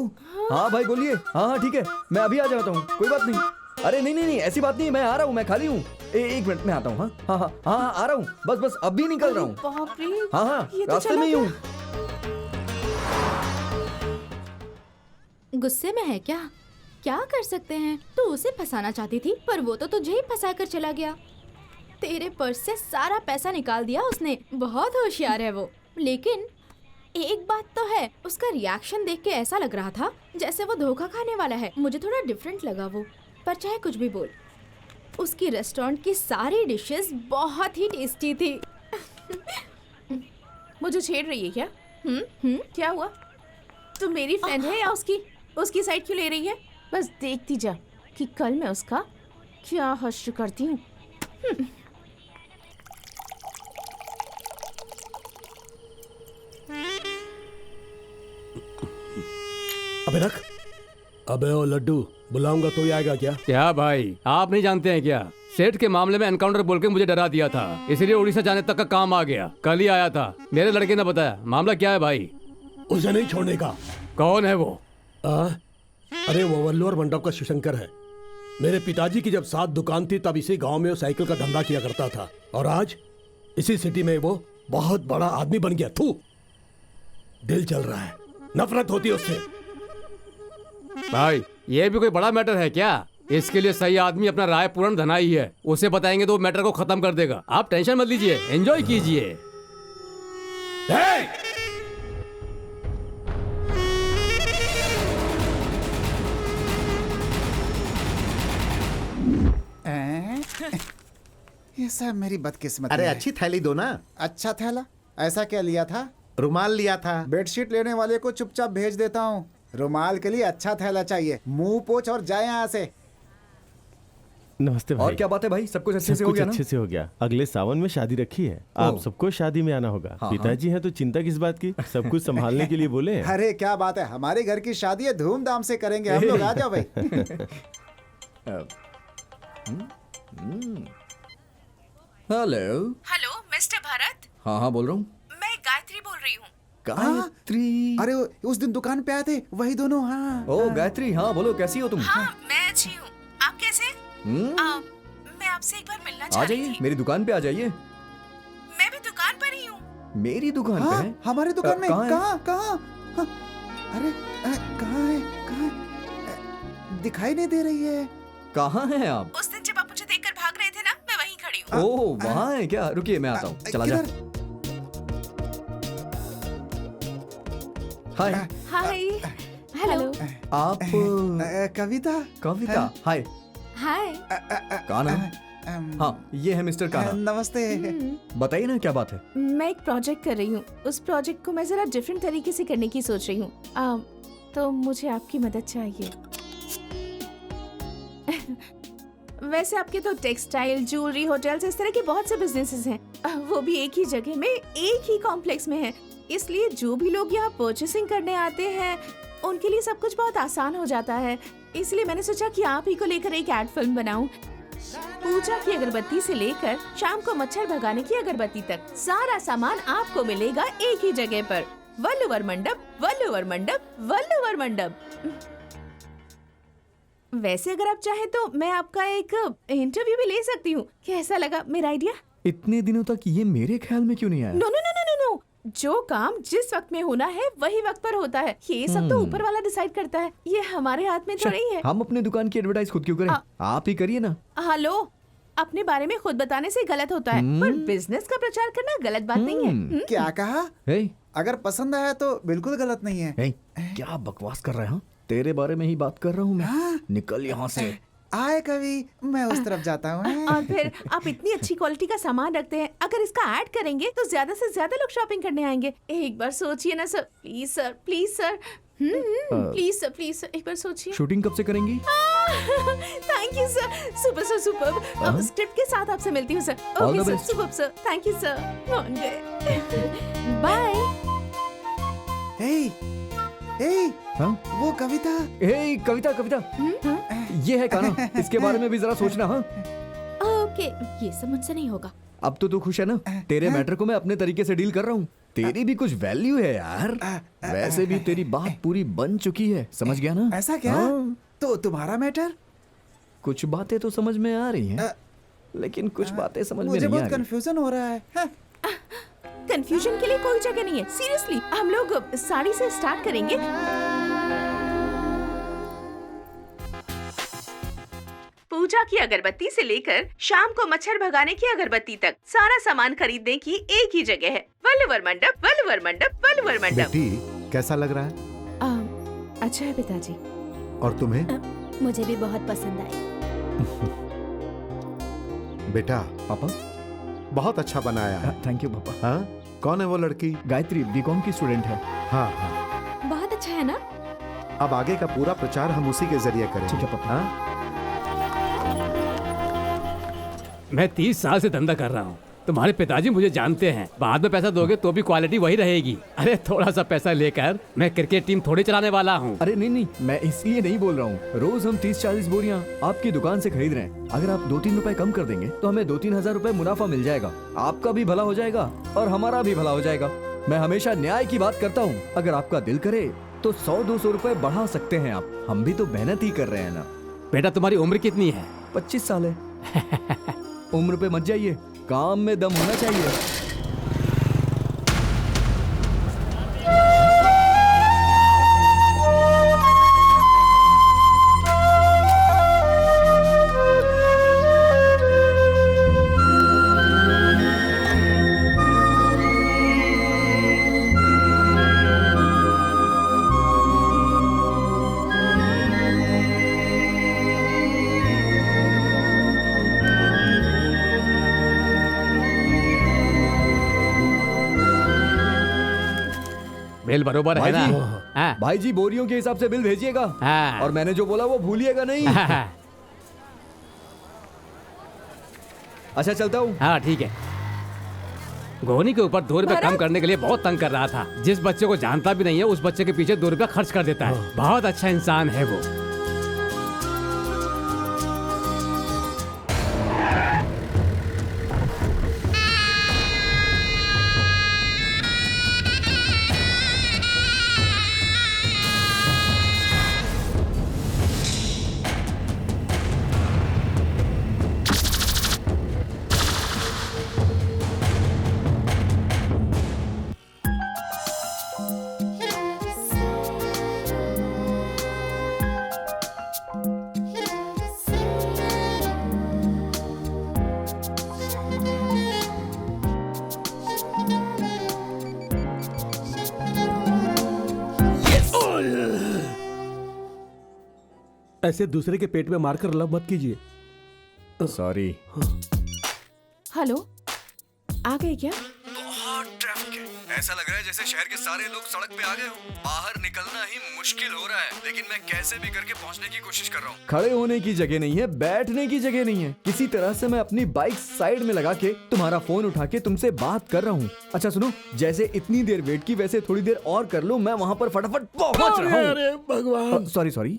हाँ भाई बोलिए। हाँ ठीक है, मैं अभी आ जाता हूँ, कोई बात नहीं। अरे नहीं नहीं नहीं, ऐसी बात नहीं, मैं आ रहा हूँ, मैं खाली हूँ। एक मिनट में आता हूँ। हाँ हाँ हाँ हाँ, आ रहा हूँ, बस बस अभी निकल रहा हूँ। बाप रे, हाँ हाँ, ये तो रास्ते चला में ही हूँ। गुस्से में है क्या? क्या कर सकते हैं? तू उसे फंसाना चाहती थी, पर वो तो तुझे ही फंसा कर चला गया। तेरे पर्स से सारा पैसा निकाल दिया उसने। बहुत होशियार है वो। लेकिन एक बात तो है, उसका रिएक्शन देख के ऐसा लग रहा था जैसे वो धोखा खाने वाला है। मुझे थोड़ा डिफरेंट लगा वो, पर चाहे कुछ भी बोल, उसकी रेस्टोरेंट की सारी डिशेस बहुत ही टेस्टी थी। मुझे छेड़ रही है क्या? क्या हुआ? तू मेरी फ्रेंड है या उसकी साइड क्यों ले रही है? बस देखती जा कि कल मैं उसका क्या हश्र करती हूँ। अबे रख। अबे ओ लड्डू, बुलाऊंगा तो ही आएगा क्या? क्या भाई, आप नहीं जानते हैं क्या? सेठ के मामले में एनकाउंटर बोल के मुझे डरा दिया था, इसलिए उड़ीसा जाने तक का काम आ गया। कल ही आया था, मेरे लड़के ने बताया। मामला क्या है भाई? उसे नहीं छोड़ने का। कौन है वो? अरे वो वल्लूर मंडप का शिवशंकर है। मेरे पिताजी की जब 7 दुकान थी तब इसी गांव में वो साइकिल का धंधा किया करता था, और आज इसी सिटी में वो बहुत बड़ा आदमी बन गया। थू, दिल चल रहा है, नफरत होती है उससे। भाई ये भी कोई बड़ा मैटर है क्या? इसके लिए सही आदमी अपना राय पूर्ण धनाई है, उसे बताएंगे तो वो मैटर को खत्म कर देगा। आप टेंशन मत लीजिए, एंजॉय कीजिए। ये सब मेरी बदकिस्मती अरे है। अच्छी थैली दो ना। अच्छा थैला? ऐसा क्या लिया था? रुमाल लिया था। बेडशीट लेने वाले को चुपचाप भेज देता हूँ। रुमाल के लिए अच्छा थैला चाहिए। मुंह पोछ और जाए यहाँ से। नमस्ते भाई। और क्या बात है भाई, सब कुछ अच्छे से हो गया ना? अच्छे से हो गया। अगले सावन में शादी रखी है, आप सबको शादी में आना होगा। हाँ, पिताजी हैं तो चिंता किस बात की, सब कुछ संभालने के लिए बोले हैं। अरे क्या बात है, हमारे घर की शादी है, धूमधाम से करेंगे हम लोग। आ जाओ भाई। हेलो। Hello mister Bharat. हाँ हाँ बोल रहा हूँ। मैं गायत्री बोल रही हूँ। गायत्री? अरे उस दिन दुकान पे आए थे वही दोनों। हाँ ओ गायत्री, हाँ बोलो, कैसी हो तुम? हाँ मैं अच्छी हूँ, आप कैसे? मैं आपसे एक बार मिलना आ चाह रही जाइए, थी। मेरी दुकान पे आ जाइए। मैं भी दुकान पर ही हूँ। मेरी दुकान पे है? हमारे दुकान में? कहाँ है? कहाँ? अरे कहाँ है? दिखाई नहीं दे रही है। कहाँ हैं आप? उस दिन जब आप मुझे देखकर भाग रहे थे ना, मैं वहीं खड़ी हूँ। ओह वहाँ है क्या? रुकिए मैं आता हूँ, चला जा। हाय। हाय। हेलो। आप कविता? कविता, हाय। हाय। कान्हा? हाँ ये है मिस्टर कान्हा। नमस्ते। बताइए ना क्या बात है? मैं एक प्रोजेक्ट कर रही हूँ, उस प्रोजेक्ट को मैं जरा डिफरेंट तरीके से करने की सोच रही हूँ। तो मुझे आपकी मदद चाहिए। वैसे आपके तो टेक्सटाइल, ज्वेलरी, होटल्स, इस तरह के बहुत से बिजनेसेस हैं, वो भी एक ही जगह में, एक ही कॉम्प्लेक्स में है। इसलिए जो भी लोग यहाँ परचेसिंग करने आते हैं उनके लिए सब कुछ बहुत आसान हो जाता है। इसलिए मैंने सोचा कि आप ही को लेकर एक एड फिल्म बनाऊं। पूजा की अगरबत्ती से लेकर शाम को मच्छर भगाने की अगरबत्ती तक सारा सामान आपको मिलेगा एक ही जगह पर। वल्लूवर मंडप, वल्लूवर मंडप, वल्लूवर मंडप। वैसे अगर आप चाहें तो मैं आपका एक इंटरव्यू भी ले सकती हूँ। कैसा लगा मेरा आइडिया? इतने दिनों तक ये मेरे ख्याल में क्यों नहीं आया? No no no no no, जो काम जिस वक्त में होना है वही वक्त पर होता है। ये सब तो ऊपर वाला डिसाइड करता है, ये हमारे हाथ में तो नहीं है। हम अपने दुकान की एडवर्टाइज खुद क्यों करें? आप ही करिए ना। हेलो, अपने बारे में खुद बताने से गलत होता है, पर बिजनेस का प्रचार करना गलत बात नहीं है। क्या कहा? हे? अगर पसंद आया तो बिल्कुल गलत नहीं है। हे? क्या बकवास कर रहे हैं? तेरे बारे में ही बात कर रहा हूँ मैं। निकल यहाँ से। आए कभी, मैं उस तरफ जाता हूँ। और फिर आप इतनी अच्छी क्वालिटी का सामान रखते हैं, अगर इसका ऐड करेंगे तो ज्यादा से ज्यादा लोग शॉपिंग करने आएंगे। एक बार सोचिए ना sir, please sir, please sir, please sir, please sir, एक बार सोचिए। शूटिंग कब से करेंगी? Thank you sir, super sir, super. Script के साथ आपसे मिलती हूँ sir. Okay sir, super sir, thank you sir. Bye. हाँ? वो कविता। कविता कविता, ये है काना, इसके बारे में भी जरा सोचना। हाँ ओके, ये सब मुझसे नहीं होगा। अब तो तू खुश है ना? तेरे मैटर को मैं अपने तरीके से डील कर रहा हूँ। तेरी भी कुछ वैल्यू है यार। वैसे भी तेरी बात पूरी बन चुकी है, समझ गया ना? ऐसा क्या? हाँ। तो तुम्हारा मैटर? कुछ बातें तो समझ में आ रही हैं, लेकिन कुछ बातें समझ में नहीं आ रही। मुझे बहुत कंफ्यूजन हो रहा है। कंफ्यूजन के लिए कोई जगह नहीं है, सीरियसली। हम लोग साड़ी से स्टार्ट करेंगे। पूजा की अगरबत्ती से लेकर शाम को मच्छर भगाने की अगरबत्ती तक सारा सामान खरीदने की एक ही जगह है। वल्लवर मंडप, वल्लवर मंडप, वल्लवर मंडप। बेटी, कैसा लग रहा है? अच्छा है पिताजी। और तुम्हें? मुझे भी बहुत पसंद आई। बेटा, पापा बहुत अच्छा बनाया है। थैंक यू पापा। हाँ? कौन है वो लड़की? गायत्री, बीकॉम की स्टूडेंट है। हाँ हाँ, बहुत अच्छा है ना? अब आगे का पूरा प्रचार हम उसी के जरिए करेंगे। ठीक है पापा। हाँ? मैं 30 साल से धंधा कर रहा हूँ। तुम्हारे पिताजी मुझे जानते हैं। बाद में पैसा दोगे तो भी क्वालिटी वही रहेगी। अरे थोड़ा सा पैसा लेकर मैं क्रिकेट टीम थोड़ी चलाने वाला हूँ। अरे नहीं, मैं इसलिए नहीं बोल रहा हूँ। रोज हम 30-40 बोरियां आपकी दुकान से खरीद रहे हैं। अगर आप 2-3 रुपए कम कर देंगे तो हमें 2-3 हजार रुपए मुनाफा मिल जाएगा। आपका भी भला हो जाएगा और हमारा भी भला हो जाएगा। मैं हमेशा न्याय की बात करता हूँ। अगर आपका दिल करे तो 100-200 रुपए बढ़ा सकते हैं आप। हम भी तो मेहनत ही कर रहे हैं ना। बेटा, तुम्हारी उम्र कितनी है? 25 साल है। उम्र पे मत जाइए, काम में दम होना चाहिए। बिल बरोबर है ना? हाँ। भाई जी, बोरियों के हिसाब से बिल भेजिएगा। हाँ। और मैंने जो बोला वो भूलिएगा नहीं। अच्छा, चलता हूँ। हाँ ठीक है। गोनी के ऊपर 2 रुपए कम करने के लिए बहुत तंग कर रहा था। जिस बच्चे को जानता भी नहीं है उस बच्चे के पीछे 2 रुपए खर्च कर देता है। बहुत अच्छा इंसान है वो। ऐसे दूसरे के पेट में मारकर लव मत कीजिए। सॉरी। हेलो, आ गए क्या? बहुत ट्रैफिक है। ऐसा लग रहा है जैसे शहर के सारे लोग सड़क पे आ गए हो। बाहर निकलना ही मुश्किल हो रहा है, लेकिन मैं कैसे भी करके पहुंचने की कोशिश कर रहा हूँ। खड़े होने की जगह नहीं है, बैठने की जगह नहीं है। किसी तरह से मैं अपनी बाइक साइड में लगा के तुम्हारा फोन उठा के तुमसे बात कर रहा हूँ। अच्छा सुनो, जैसे इतनी देर वेट की वैसे थोड़ी देर और कर लो। मैं वहाँ पर फटाफट पहुँच रहा हूँ। अरे भगवान। सॉरी।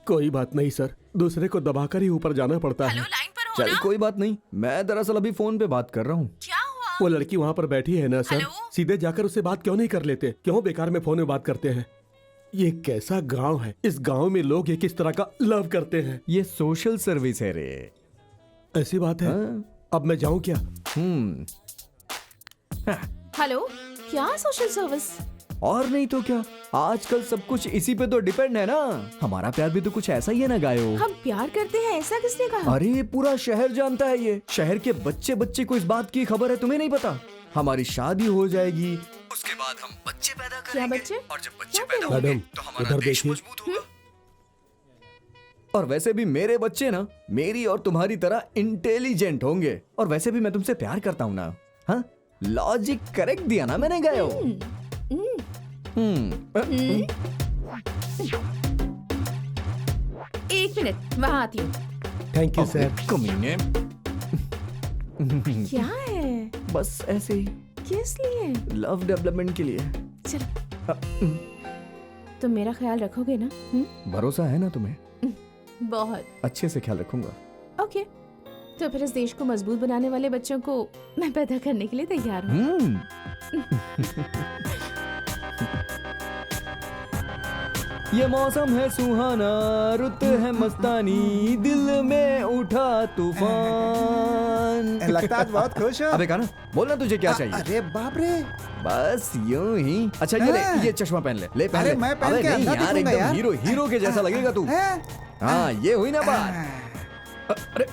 कोई बात नहीं सर, दूसरे को दबाकर ही ऊपर जाना पड़ता है। लाइन पर हो चल ना? कोई बात नहीं, मैं दरअसल अभी फोन पे बात कर रहा हूँ। क्या हुआ? वो लड़की वहाँ पर बैठी है ना सर, सीधे जाकर उससे बात क्यों नहीं कर लेते? क्यों बेकार में फोन में बात करते हैं? ये कैसा गांव है? इस गांव में लोग ये किस तरह का लव करते हैं? ये सोशल सर्विस है रे। ऐसी बात है। अब मैं जाऊं क्या? हेलो, क्या सोशल सर्विस? और नहीं तो क्या, आजकल सब कुछ इसी पे तो डिपेंड है ना। हमारा प्यार भी तो कुछ ऐसा ही है ना गायो। हम प्यार करते हैं ऐसा किसने कहा? अरे पूरा शहर जानता है ये। शहर के बच्चे बच्चे को इस बात की खबर है, तुम्हें नहीं पता? हमारी शादी हो जाएगी, उसके बाद हम बच्चे पैदा करेंगे। क्या बच्चे? और जब बच्चे पैदा होंगे तो हमारा देश मजबूत होगा। और वैसे भी मेरे बच्चे ना मेरी और तुम्हारी तरह इंटेलिजेंट होंगे। और वैसे भी मैं तुमसे प्यार करता हूँ ना। हाँ, लॉजिक करेक्ट दिया ना मैंने गए हो। एक मिनट, वहाँ आती हूँ। Thank you sir. कमीने। क्या है? बस ऐसे ही, किस लिए? लव डेवलपमेंट के लिए। चलो, तुम मेरा ख्याल रखोगे ना? भरोसा है ना तुम्हें? बहुत अच्छे से ख्याल रखूंगा। ओके, तो फिर इस देश को मजबूत बनाने वाले बच्चों को मैं पैदा करने के लिए तैयार हूँ। ये मौसम है सुहाना, रुत है मस्तानी, दिल में उठा तूफान। लगता आज बहुत खुश हो। अबे काना, बोलना तुझे क्या चाहिए? अरे बाप रे, बस यूं ही। अच्छा ये ले, ये चश्मा पहन ले। ले पहन अरे ले। मैं पहन अबे के नहीं अंधा यार, दिखूंगा एकदम यार। हीरो हीरो के जैसा लगेगा तू। हाँ, ये हुई ना बात। अरे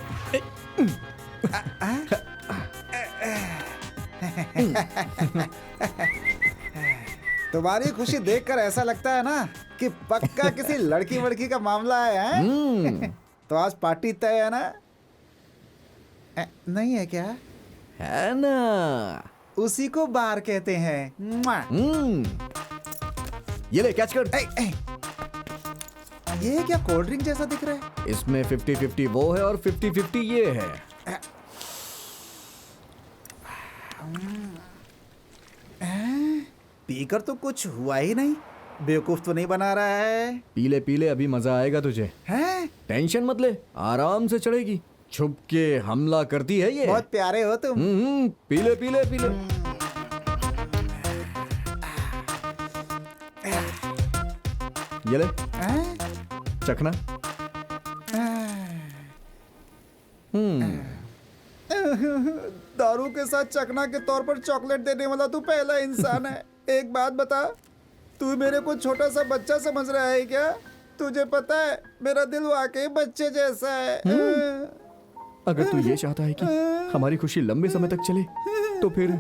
तुम्हारी खुशी देखकर ऐसा लगता है ना कि पक्का किसी लड़की वड़की का मामला है। तो आज पार्टी तय है ना? नहीं है क्या? है ना, उसी को बार कहते हैं। ये ले, कैच कर। ये क्या कोल्ड ड्रिंक जैसा दिख रहा है? इसमें 50-50 वो है और 50-50 ये है। पीकर तो कुछ हुआ ही नहीं। बेवकूफ तो नहीं बना रहा है। पीले पीले, अभी मजा आएगा तुझे। हैं? टेंशन मत ले, आराम से चढ़ेगी। छुप के हमला करती है ये। बहुत प्यारे हो तुम। पीले पीले पीले। ये ले, चखना। दारू के साथ चखना के तौर पर चॉकलेट देने वाला तू पहला इंसान है। एक बात बता, तू मेरे को छोटा सा बच्चा समझ रहा है क्या? तुझे पता है मेरा दिल वाकई बच्चे जैसा है। अगर तू ये चाहता है कि हमारी खुशी लंबे समय तक चले, तो फिर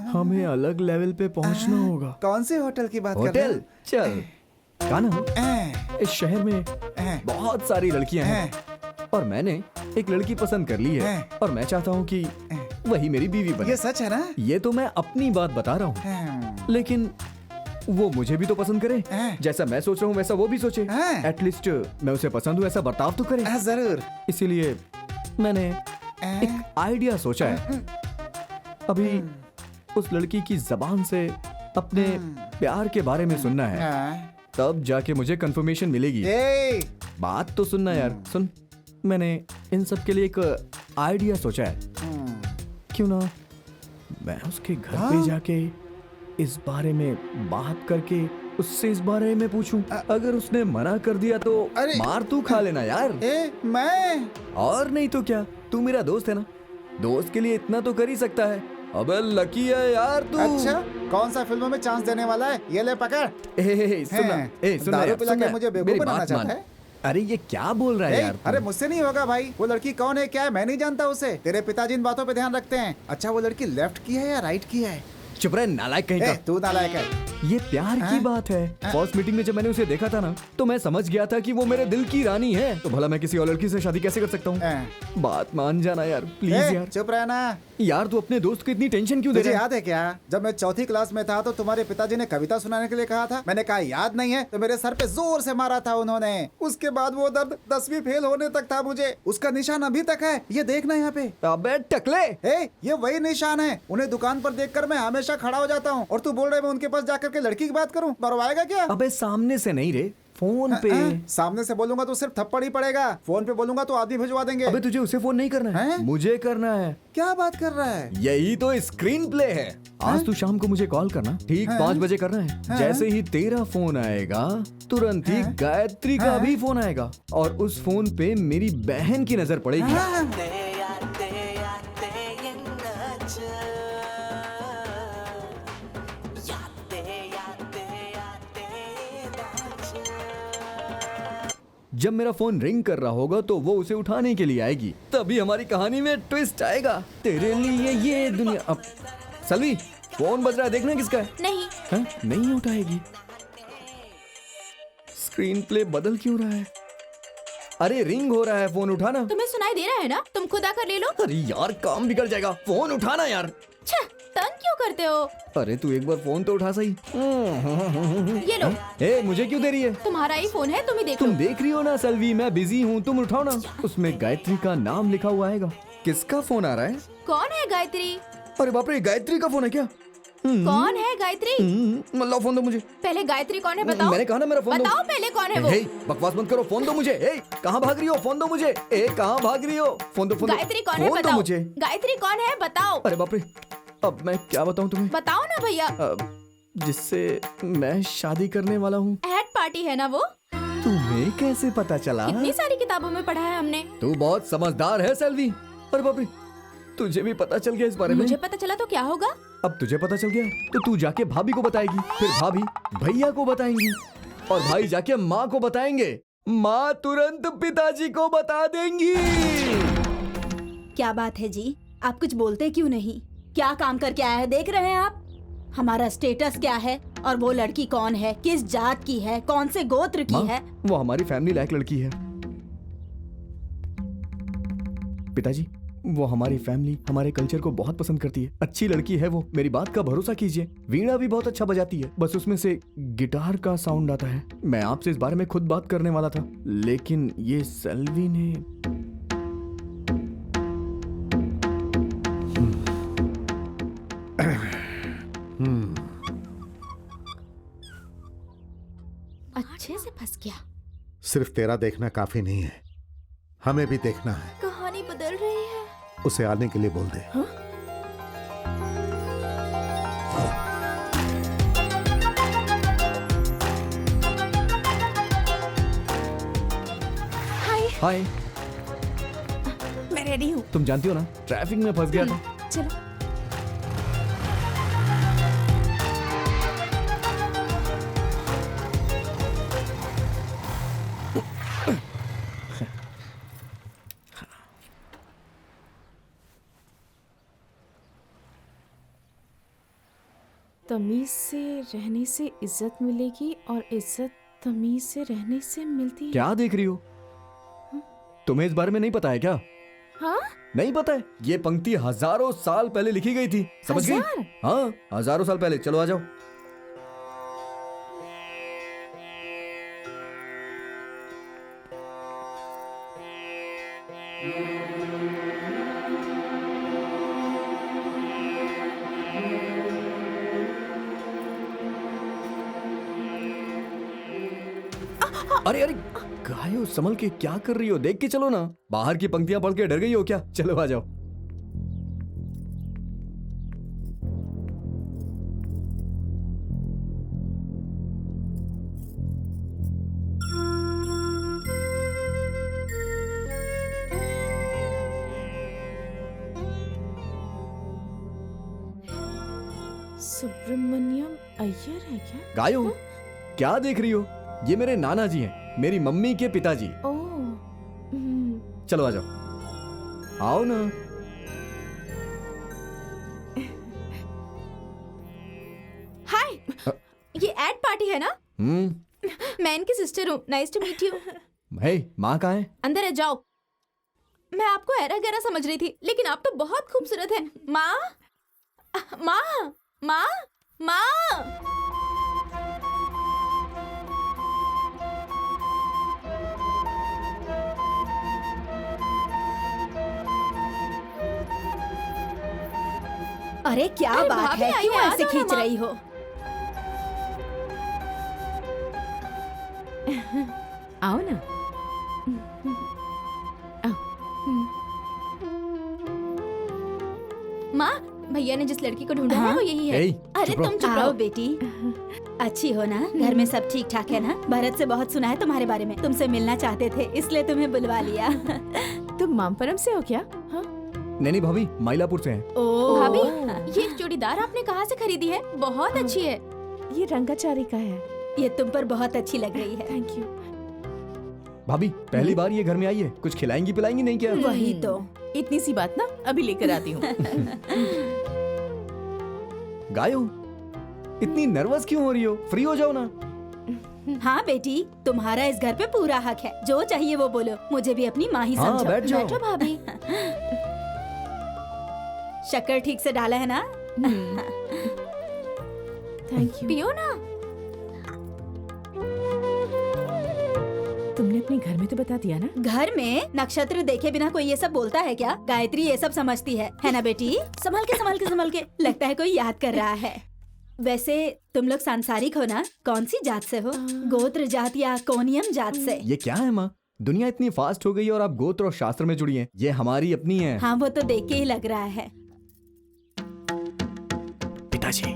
हमें अलग लेवल पे पहुंचना होगा। कौन से होटल की बात कर रहे हो? होटल? चल काना, इस शहर में बहुत सारी लड़कियां हैं और मैंने एक लड़की पसंद कर ली है और मैं चाहता हूँ कि वही मेरी बीवी बने। ये सच है ना? ये तो मैं अपनी बात बता रहा हूँ, लेकिन वो मुझे भी तो पसंद करे। जैसा मैं सोच रहा हूँ वैसा वो भी सोचे। एटलीस्ट मैं उसे पसंद हूँ ऐसा बर्ताव तो करे। जरूर। इसीलिए मैंने एक आइडिया सोचा है। अभी उस लड़की की जबान से अपने प्यार के बारे में सुनना है, तब जाके मुझे कंफर्मेशन मिलेगी। बात तो सुनना यार, सुन। मैंने इन सब के लिए एक आइडिया सोचा है। क्यों ना मैं उसके घर पे जाके इस बारे में बात करके उससे इस बारे में पूछूं। अगर उसने मना कर दिया तो मार तू खा लेना यार। मैं? और नहीं तो क्या, तू मेरा दोस्त है ना, दोस्त के लिए इतना तो कर ही सकता है। अबे लकी है यार तू। अच्छा, कौन सा फिल्मों में चांस देने वाला है? ये ले पकड़। सुन दारू पिला के मुझे बेवकूफ बनाना चाहता है? अरे ये क्या बोल रहा है यार? अरे मुझसे नहीं होगा भाई। वो लड़की कौन है क्या है मैं नहीं जानता उसे। तेरे पिताजी इन बातों पे ध्यान रखते हैं। अच्छा, वो लड़की लेफ्ट की है या राइट की है? चुप रहे नालायक कहीं का। तू नालायक है। ये प्यार की बात है। फर्स्ट मीटिंग में जब मैंने उसे देखा था ना, तो मैं समझ गया था कि वो मेरे दिल की रानी है। तो भला मैं किसी और लड़की से शादी कैसे कर सकता हूँ? बात मान जाना यार, प्लीज यार। चुप रहना यार। तू अपने दोस्त को इतनी टेंशन क्यों दे रहा है? याद है क्या, जब मैं चौथी क्लास में था तो तुम्हारे पिताजी ने कविता सुनाने के लिए कहा था। मैंने कहा याद नहीं है, तो मेरे सर पे जोर से मारा था उन्होंने। उसके बाद वो दर्द 10वीं फेल होने तक था मुझे। उसका निशान अभी तक है, ये देखना यहाँ पे। अबे टकले, ये वही निशान है। उन्हें दुकान पर देखकर मैं हमेशा खड़ा हो जाता हूँ। और तू बोल रहे मैं उनके पास जाकर के लड़की की बात करूँ? मरवाएगा क्या? अबे सामने से नहीं रे, फोन पे। सामने से बोलूंगा तो सिर्फ थप्पड़ ही पड़ेगा। फोन पे बोलूंगा तो आदमी भिजवा देंगे। अबे तुझे उसे फोन नहीं करना है, मुझे करना है। क्या बात कर रहा है? यही तो स्क्रीन प्ले है। आज तू शाम को मुझे कॉल करना, ठीक 5 बजे करना है। जैसे ही तेरा फोन आएगा, तुरंत ही गायत्री का भी फोन आएगा और उस फोन पे मेरी बहन की नजर पड़ेगी। जब मेरा फोन रिंग कर रहा होगा तो वो उसे उठाने के लिए आएगी। तभी हमारी कहानी में ट्विस्ट आएगा। तेरे लिए ये दुनिया। अब सलवी, फोन बज रहा है, देखना किसका है। नहीं। नहीं उठाएगी। स्क्रीन प्ले बदल क्यों रहा है? अरे रिंग हो रहा है, फोन उठाना। तुम्हें सुनाई दे रहा है ना, तुम खुदा कर ले लो। अरे यार काम बिगड़ जाएगा, फोन उठाना यार। छह, तंग क्यों करते हो? अरे तू एक बार फोन तो उठा सही। ये लो। ए, मुझे क्यों दे रही है? तुम्हारा ही फोन है, तुम ही देख तुम लो। देख रही हो ना सेल्वी, मैं बिजी हूँ, तुम उठाओ ना। उसमें गायत्री का नाम लिखा हुआ आएगा। किसका फोन आ रहा है? कौन है गायत्री? अरे बाप रे, गायत्री का फोन है क्या? कौन है गायत्री? मतलब फोन दो मुझे। पहले गायत्री कौन है बताओ। मैंने कहा ना मेरा फोन दो। बताओ पहले कौन है वो। बकवास मत करो, फोन दो मुझे। कहाँ भाग रही हो? फोन दो मुझे। कहाँ भाग रही हो? फोन दो, फोन दो। गायत्री कौन है बताओ मुझे। गायत्री कौन है बताओ। अरे बाप रे, अब मैं क्या बताऊं तुम्हें? बताओ ना भैया। जिससे मैं शादी करने वाला हूँ। हेड पार्टी है ना वो? तुम्हें कैसे पता चला? कितनी सारी किताबों में पढ़ा है हमने। तू बहुत समझदार है सेल्वी। अरे बाप रे, तुझे भी पता चल गया इस बारे में? मुझे पता चला तो क्या होगा? अब तुझे पता चल गया तो तू जाके भाभी को बताएगी, फिर भाभी भैया को बताएंगी, और भाई जाके माँ को बताएंगे, माँ तुरंत पिताजी को बता देंगी। क्या बात है जी, आप कुछ बोलते क्यों नहीं? क्या काम करके आया है देख रहे हैं आप? हमारा स्टेटस क्या है और वो लड़की कौन है, किस जात की है, कौन से गोत्र की है? वो हमारी फैमिली लायक लड़की है पिताजी। वो हमारी फैमिली, हमारे कल्चर को बहुत पसंद करती है। अच्छी लड़की है वो, मेरी बात का भरोसा कीजिए। वीणा भी बहुत अच्छा बजाती है, बस उसमें से गिटार का साउंड आता है। मैं आपसे इस बारे में खुद बात करने वाला था, लेकिन ये सेल्वी ने अच्छे से फंस गया। सिर्फ तेरा देखना काफी नहीं है, हमें भी देखना है। कहानी बदल रही है। उसे आने के लिए बोल दे। हाँ? हाय। मैं रेडी हूँ। तुम जानती हो ना, ट्रैफिक में फंस गया था। चलो। तमीज से रहने से इज्जत मिलेगी और इज्जत तमीज से रहने से मिलती है। क्या देख रही हो? तुम्हें इस बारे में नहीं पता है क्या? हाँ? नहीं पता है? ये पंक्ति हजारों साल पहले लिखी गई थी, समझ गई? हाँ, हजारों साल पहले। चलो आ जाओ। अरे अरे गायो, संभल के, क्या कर रही हो? देख के चलो ना। बाहर की पंक्तियां पढ़ के डर गई हो क्या? चलो आ जाओ। सुब्रमण्यम अय्यर है क्या? गायो, क्या देख रही हो? ये मेरे नाना जी हैं, मेरी मम्मी के पिताजी। चलो आ जाओ। आओ ना। हाय, ये एड पार्टी है ना? मैं इनकी सिस्टर हूँ। Nice to meet you. माँ कहाँ है? अंदर है, जाओ। मैं आपको एरा गैरा समझ रही थी, लेकिन आप तो बहुत खूबसूरत हैं। माँ, माँ, माँ, माँ। अरे क्या बात है, क्यों ऐसे खींच रही हो? आओ ना। माँ, भैया ने जिस लड़की को ढूंढा है वो यही है। अरे तुम चुप रहो बेटी। अच्छी हो ना? घर में सब ठीक ठाक है ना? भरत से बहुत सुना है तुम्हारे बारे में, तुमसे मिलना चाहते थे, इसलिए तुम्हें बुलवा लिया। तुम मामपरम से हो क्या? हाँ? नहीं भाभी, माइलापुर से हैं। भाभी, ये चूड़ीदार आपने कहाँ से खरीदी है? बहुत अच्छी है। ये रंगाचारी का है। ये तुम पर बहुत अच्छी लग रही है। Thank you. भाभी, पहली बार ये घर में आई है, कुछ खिलाएंगी पिलाएंगी नहीं क्या? वही तो। इतनी सी बात ना, अभी लेकर आती हूँ। गायो, इतनी नर्वस क्यों हो रही हो? फ्री हो जाओ ना। हाँ बेटी, तुम्हारा इस घर पे पूरा हक है। जो चाहिए वो बोलो, मुझे भी अपनी माँ ही हाँ, समझो। बैठ जाओ। बैठो भाभी। शक्कर ठीक से डाला है ना? Thank you. पियो ना। तुमने अपने घर में तो बता दिया ना? घर में नक्षत्र देखे बिना कोई ये सब बोलता है क्या? गायत्री ये सब समझती है ना बेटी? संभल के संभल के संभल के। लगता है कोई याद कर रहा है। वैसे तुम लोग सांसारिक हो ना? कौन सी जात से हो? गोत्र जात या कोनियम जात से? ये क्या है माँ? दुनिया इतनी फास्ट हो गई और आप गोत्र और शास्त्र में जुड़ी हैं। ये हमारी अपनी है। हाँ वो तो देख के ही लग रहा है। पिताजी,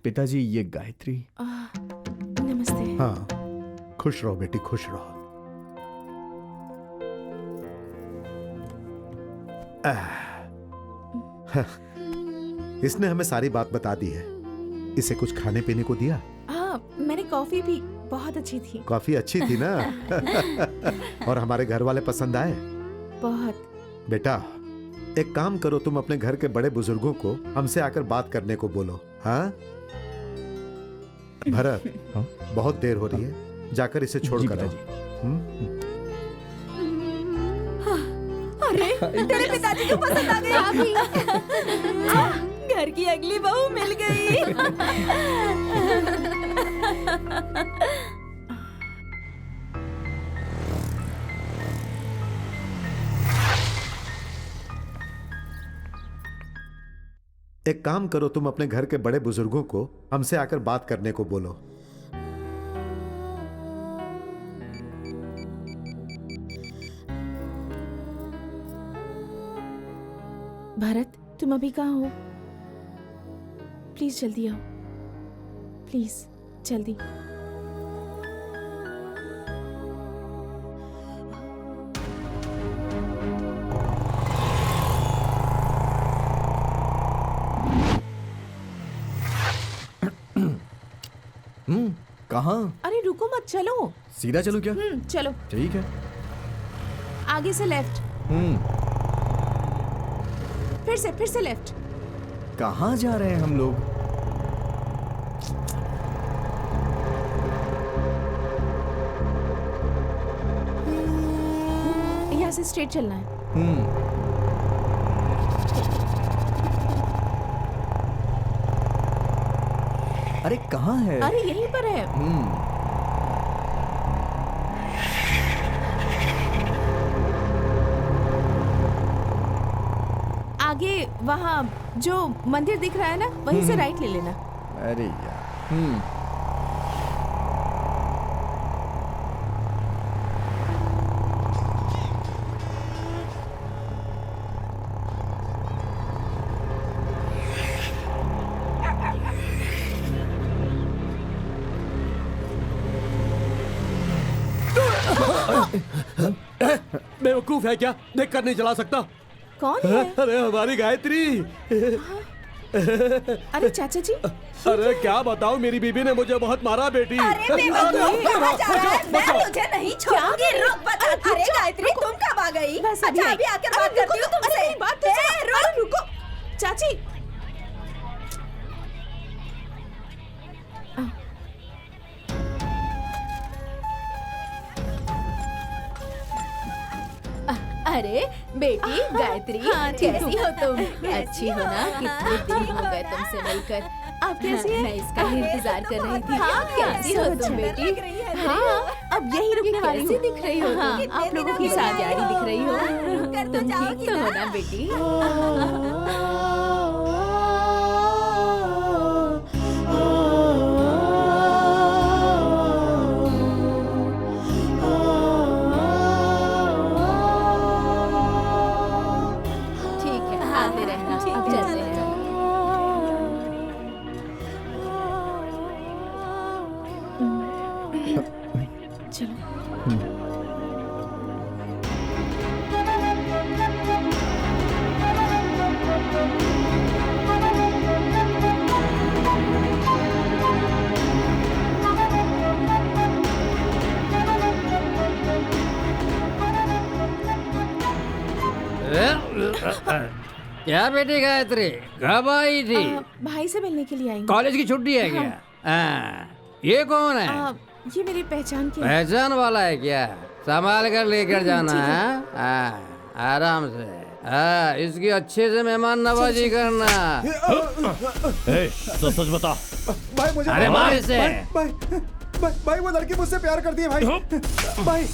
पिताजी ये गायत्री। नमस्ते। हाँ, खुश रहो बेटी, खुश रहो। इसने हमें सारी बात बता दी है। इसे कुछ खाने पीने को दिया? हाँ, मैंने कॉफी भी, बहुत अच्छी थी। कॉफी अच्छी थी ना? और हमारे घर वाले पसंद आए? बहुत। बेटा, एक काम करो, तुम अपने घर के बड़े बुजुर्गों को हमसे आकर बात करने को बोलो। हाँ भरत, बहुत देर हो रही है, जाकर इसे छोड़ कर आओ। अरे तेरे पिताजी को पसंद आ गई। घर की अगली बहू मिल गई। एक काम करो, तुम अपने घर के बड़े बुजुर्गों को हमसे आकर बात करने को बोलो। भारत, तुम अभी कहाँ हो? प्लीज जल्दी आओ, प्लीज जल्दी। कहाँ? अरे रुको मत, चलो। सीधा चलो क्या? चलो। ठीक है। आगे से लेफ्ट, फिर से लेफ्ट। कहाँ जा रहे हैं हम लोग? यहाँ से स्ट्रेट चलना है। अरे कहाँ है? अरे यहीं पर है। आगे वहाँ जो मंदिर दिख रहा है ना, वहीं से राइट ले लेना। अरे यार। बेवकूफ है क्या? देख कर नहीं चला सकता? कौन है? अरे हमारी गायत्री। अरे चाचा जी। अरे क्या बताऊं, मेरी बीबी ने मुझे बहुत मारा बेटी। अरे बेवकूफ, कहाँ जा रहा है? मैं तुझे नहीं छोड़ूंगी। रुक बता। अरे गायत्री, तुम कब आ गई? अच्छा अभी आकर बात करती हूँ तुमसे। रुको चाची। अरे बेटी गायत्री, कैसी हो तुम? अच्छी हो ना? कितने दिन हो गए तुमसे मिलकर। आप कैसी हैं? मैं इसका ही इंतजार कर रही थी। हाँ, कैसी हो तुम बेटी? हाँ, अब यही रुकने वाली कैसी हूँ। दिख रही हो हाँ, तुम? आप लोगों की साथ प्यारी दिख रही हो। तुम ठीक तो हो ना बेटी? ठीक है, आते रहना। अब चलते हैं। चलो। क्या बेटी गायत्री, कब आई थी? भाई से मिलने के लिए आएंगे। कॉलेज की छुट्टी है क्या? ये कौन है? ये मेरी पहचान की है। पहचान वाला है क्या? संभाल कर लेकर जाना है। आराम से। इसकी अच्छे से मेहमान नवाजी करना। सच बता। भाई मुझे अरे मार इसे। भाई वो लड़की मुझसे प्यार करती है भाई। भाई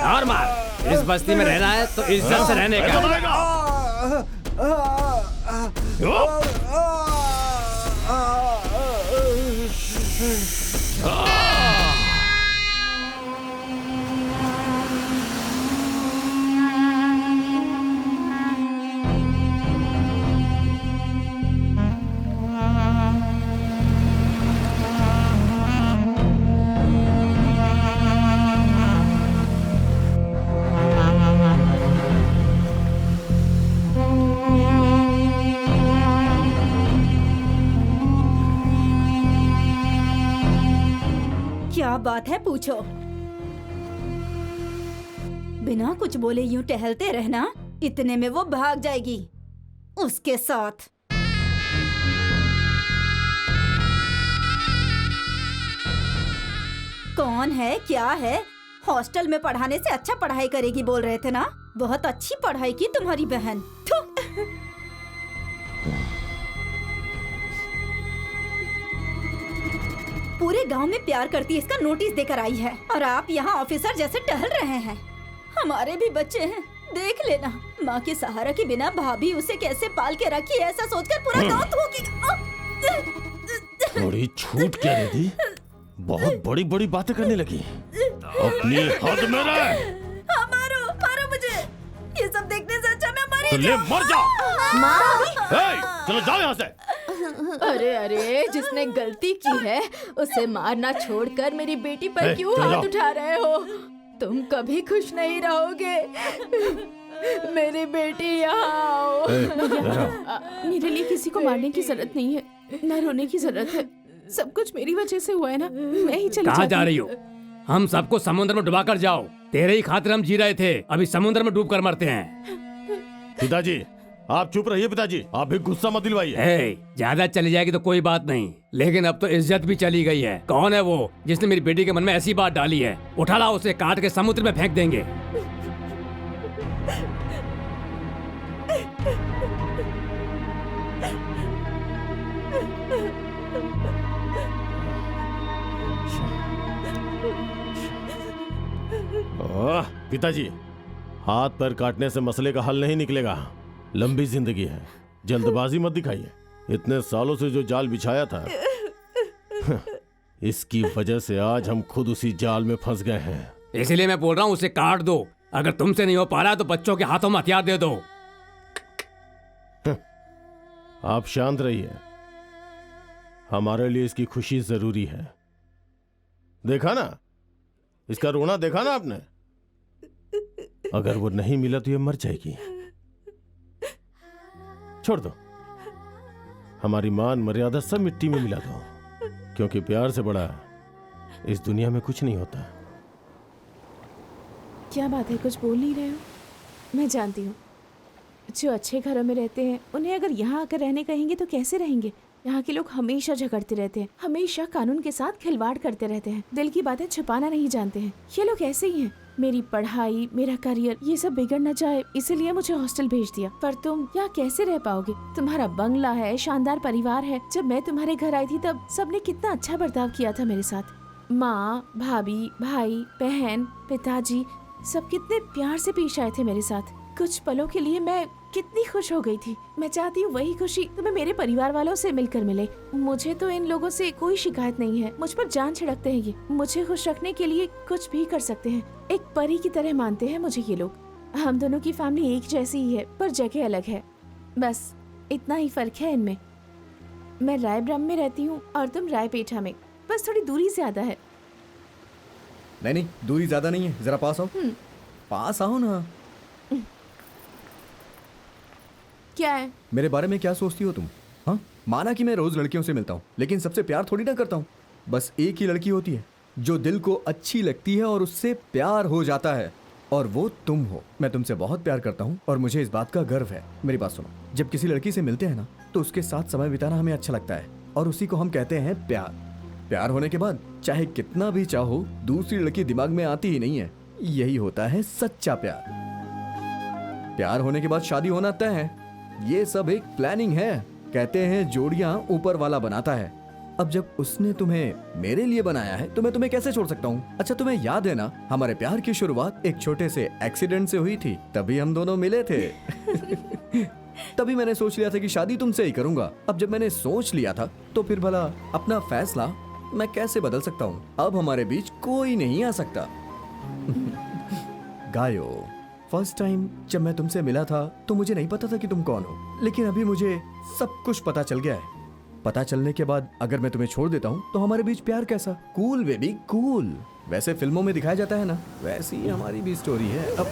और मार। इस बस्ती में रहना है तो इज्जत से रहने का। क्या बात है पूछो। बिना कुछ बोले यूं टहलते रहना, इतने में वो भाग जाएगी उसके साथ। कौन है, क्या है? हॉस्टल में पढ़ाने से अच्छा पढ़ाई करेगी बोल रहे थे ना? बहुत अच्छी पढ़ाई की तुम्हारी बहन। पूरे गांव में प्यार करती है इसका नोटिस देकर आई है, और आप यहाँ ऑफिसर जैसे टहल रहे हैं। हमारे भी बच्चे हैं, देख लेना। माँ के सहारा के बिना भाभी उसे कैसे पाल के रखी है, ऐसा सोचकर पूरा गांव थूकेगा। थोड़ी छूट क्या दे दी? बहुत बड़ी बड़ी बातें करने लगी। अपनी हद में रह। मारो मुझे। ये सब देखने से अच्छा मैं मर तो ले मर जा। चलो जाओ यहाँ से। अरे जिसने गलती की है उसे मारना छोड़कर मेरी बेटी पर क्यों हाथ उठा रहे हो? तुम कभी खुश नहीं रहोगे। मेरी बेटी यहाँ आओ। मेरे लिए किसी को मारने की जरूरत नहीं है, न रोने की जरूरत है। सब कुछ मेरी वजह से हुआ है ना, मैं ही चली कहाँ जा रही हो? हम सबको समुद्र में डुबा कर जाओ। तेरे ही खातिर हम जी रहे थे, अभी समुद्र में डूब कर मरते हैं। पिताजी आप चुप रहिए। पिताजी आप भी गुस्सा मत दिलवाइए। ज्यादा चली जाएगी तो कोई बात नहीं, लेकिन अब तो इज्जत भी चली गई है। कौन है वो जिसने मेरी बेटी के मन में ऐसी बात डाली है? उठा लाओ उसे, काट के समुद्र में फेंक देंगे। पिताजी हाथ पैर काटने से मसले का हल नहीं निकलेगा। लंबी जिंदगी है, जल्दबाजी मत दिखाइए। इतने सालों से जो जाल बिछाया था इसकी वजह से आज हम खुद उसी जाल में फंस गए हैं। इसीलिए मैं बोल रहा हूँ उसे काट दो। अगर तुमसे नहीं हो पा रहा तो बच्चों के हाथों में हथियार दे दो। आप शांत रहिए, हमारे लिए इसकी खुशी जरूरी है। देखा ना, इसका रोना देखा ना आपने? अगर वो नहीं मिला तो ये मर जाएगी। छोड़ दो, हमारी मान मर्यादा सब मिट्टी में मिला दो, क्योंकि प्यार से बड़ा इस दुनिया में कुछ नहीं होता। क्या बात है, कुछ बोल नहीं रहे हो? मैं जानती हूँ जो अच्छे घरों में रहते हैं उन्हें अगर यहाँ आकर रहने कहेंगे तो कैसे रहेंगे। यहाँ के लोग हमेशा झगड़ते रहते हैं, हमेशा कानून के साथ खिलवाड़ करते रहते हैं, दिल की बातें छुपाना नहीं जानते हैं। ये लोग ऐसे ही हैं। मेरी पढ़ाई, मेरा करियर, ये सब बिगड़ न जाए इसीलिए मुझे हॉस्टल भेज दिया। पर तुम यहाँ कैसे रह पाओगे? तुम्हारा बंगला है, शानदार परिवार है। जब मैं तुम्हारे घर आई थी तब सबने कितना अच्छा बर्ताव किया था मेरे साथ। माँ, भाभी, भाई, बहन, पिताजी सब कितने प्यार से पेश आए थे मेरे साथ। कुछ पलों के लिए मैं कितनी खुश हो गई थी। मैं चाहती हूँ वही खुशी तुम्हें मेरे परिवार वालों से मिलकर मिले। मुझे तो इन लोगों से कोई शिकायत नहीं है। मुझ पर जान छिड़कते हैं ये। मुझे खुश रखने के लिए कुछ भी कर सकते हैं। एक परी की तरह मानते हैं मुझे ये लोग। हम दोनों की फैमिली एक जैसी ही है, पर जगह अलग है। बस इतना ही फर्क है इनमें। मैं रायब्रह्म में रहती हूँ और तुम रायपेठा में, बस थोड़ी दूरी ज्यादा है। नहीं, दूरी ज्यादा नहीं है। जरा पास आओ। पास आओ ना। क्या है? मेरे बारे में क्या सोचती हो तुम? हाँ, माना कि मैं रोज लड़कियों से मिलता हूँ, लेकिन सबसे प्यार थोड़ी ना करता हूँ। बस एक ही लड़की होती है जो दिल को अच्छी लगती है और उससे प्यार हो जाता है, और वो तुम हो। मैं तुमसे बहुत प्यार करता हूँ और मुझे इस बात का गर्व है। मेरी बात सुनो, जब किसी लड़की से मिलते हैं ना तो उसके साथ समय बिताना हमें अच्छा लगता है, और उसी को हम कहते हैं प्यार। प्यार होने के बाद चाहे कितना भी चाहो दूसरी लड़की दिमाग में आती ही नहीं है। यही होता है सच्चा प्यार। प्यार होने के बाद शादी होना तय है। ये सब एक प्लानिंग है। कहते हैं जोड़ियां ऊपर वाला बनाता है। अब जब उसने तुम्हें मेरे लिए बनाया है तो मैं तुम्हें कैसे छोड़ सकता हूँ। अच्छा तुम्हें याद है ना, हमारे प्यार की शुरुआत एक छोटे से एक्सीडेंट से हुई थी। तभी हम दोनों मिले थे। तभी मैंने सोच लिया था कि शादी तुमसे ही करूंगा। अब जब मैंने सोच लिया था तो फिर भला अपना फैसला मैं कैसे बदल सकता हूँ। अब हमारे बीच कोई नहीं आ सकता। गायो, फर्स्ट टाइम जब मैं तुमसे मिला था तो मुझे नहीं पता था कि तुम कौन हो, लेकिन अभी मुझे सब कुछ पता चल गया है। पता चलने के बाद अगर मैं तुम्हें छोड़ देता हूँ तो हमारे बीच प्यार कैसा? Cool baby cool. वैसे फिल्मों में दिखाया जाता है ना, वैसी ही हमारी भी स्टोरी है। अब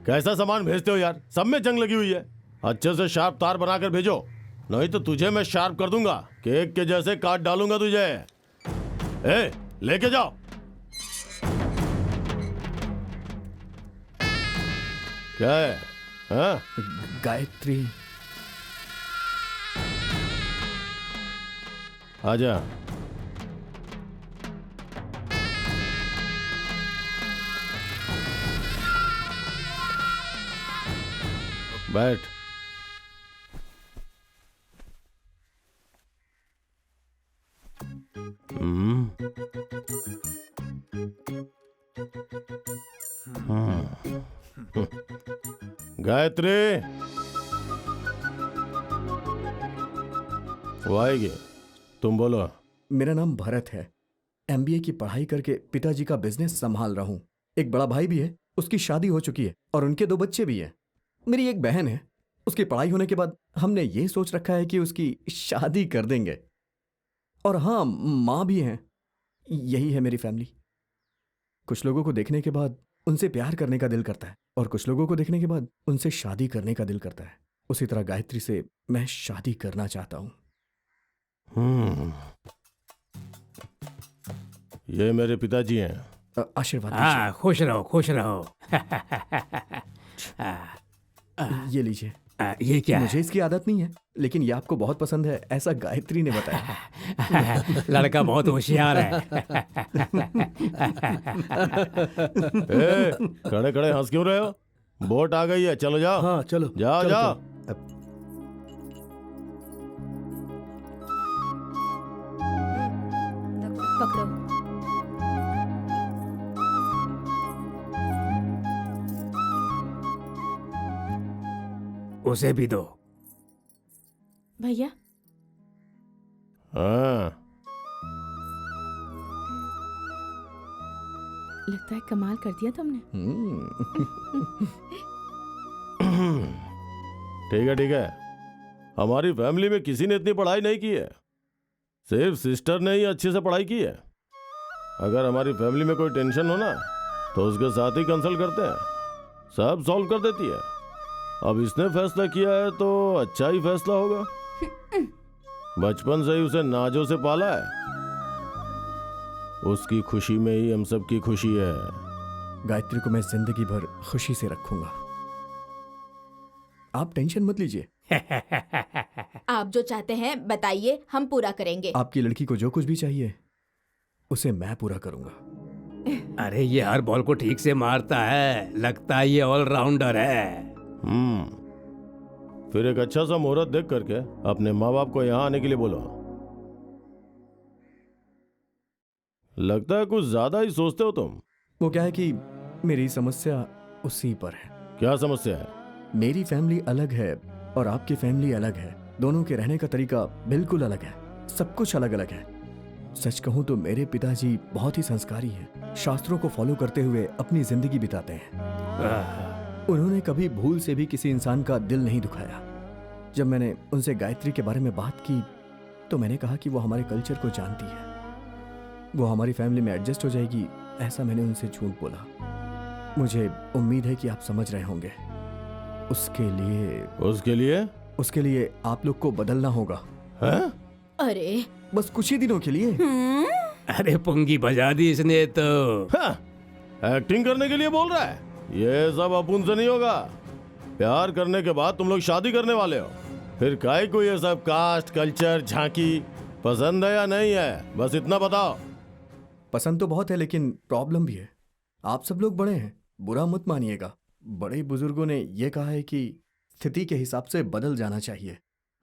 कैसा सामान भेजते हो यार? सब में जंग लगी हुई है। अच्छे से शार्प तार बनाकर भेजो, नहीं तो तुझे मैं शार्प कर दूंगा। केक के जैसे काट डालूंगा तुझे। लेके जाओ। क्या है? हाँ? गायत्री, आजा। बैठ। गायत्री, वो आएगी। तुम बोलो। मेरा नाम भरत है। MBA की पढ़ाई करके पिताजी का बिजनेस संभाल रहा हूँ। एक बड़ा भाई भी है, उसकी शादी हो चुकी है और उनके 2 बच्चे भी हैं। मेरी एक बहन है, उसकी पढ़ाई होने के बाद हमने ये सोच रखा है कि उसकी शादी कर देंगे। और हाँ, माँ भी है। यही है मेरी फैमिली। कुछ लोगों को देखने के बाद उनसे प्यार करने का दिल करता है और कुछ लोगों को देखने के बाद उनसे शादी करने का दिल करता है। उसी तरह गायत्री से मैं शादी करना चाहता हूँ। ये मेरे पिताजी हैं। आशीर्वाद। हाँ, खुश रहो खुश रहो। ये लीजिए। ये क्या मुझे इसकी आदत नहीं है, लेकिन ये आपको बहुत पसंद है, ऐसा गायत्री ने बताया। लड़का बहुत होशियार है। खड़े खड़े हंस क्यों रहे हो? बोट आ गई है, चलो जाओ। हाँ चलो जाओ चलो, जाओ। पकड़ो। उसे भी दो। भैया हाँ, लगता है कमाल कर दिया तुमने। ठीक है ठीक है। हमारी फैमिली में किसी ने इतनी पढ़ाई नहीं की है, सिर्फ सिस्टर ने ही अच्छे से पढ़ाई की है। अगर हमारी फैमिली में कोई टेंशन हो ना तो उसके साथ ही कंसल्ट करते हैं, सब सॉल्व कर देती है। अब इसने फैसला किया है तो अच्छा ही फैसला होगा। बचपन से ही उसे नाजों से पाला है, उसकी खुशी में ही हम सब की खुशी है। गायत्री को मैं जिंदगी भर खुशी से रखूंगा, आप टेंशन मत लीजिए। आप जो चाहते हैं बताइए, हम पूरा करेंगे। आपकी लड़की को जो कुछ भी चाहिए उसे मैं पूरा करूंगा। अरे ये हर बॉल को ठीक से मारता है, लगता है ये ऑलराउंडर है। फिर एक अच्छा सा मुहूर्त देख करके अपने माँ बाप को यहाँ आने के लिए बोलो। लगता है कुछ ज्यादा ही सोचते हो तुम। वो क्या है कि मेरी समस्या उसी पर है। क्या समस्या है? मेरी फैमिली अलग है और आपकी फैमिली अलग है। दोनों के रहने का तरीका बिल्कुल अलग है, सब कुछ अलग अलग है। सच कहूं तो मेरे पिताजी बहुत ही संस्कारी हैं, शास्त्रों को फॉलो करते हुए अपनी जिंदगी बिताते हैं। उन्होंने कभी भूल से भी किसी इंसान का दिल नहीं दुखाया। जब मैंने उनसे गायत्री के बारे में बात की तो मैंने कहा कि वो हमारे कल्चर को जानती है, वो हमारी फैमिली में एडजस्ट हो जाएगी, ऐसा मैंने उनसे झूठ बोला। मुझे उम्मीद है कि आप समझ रहे होंगे। उसके लिए आप लोग को बदलना होगा। है? अरे बस कुछ ही दिनों के लिए। अरे पुंगी बजा दी इसने तो। एक्टिंग करने के लिए बोल रहा है? ये सब अपुन से नहीं होगा। प्यार करने के बाद तुम लोग शादी करने वाले हो, फिर काहे को ये सब कास्ट कल्चर झांकी। पसंद है या नहीं है, बस इतना बताओ। पसंद तो बहुत है लेकिन प्रॉब्लम भी है। आप सब लोग बड़े हैं, बुरा मत मानिएगा। बड़े बुजुर्गों ने यह कहा है कि स्थिति के हिसाब से बदल जाना चाहिए।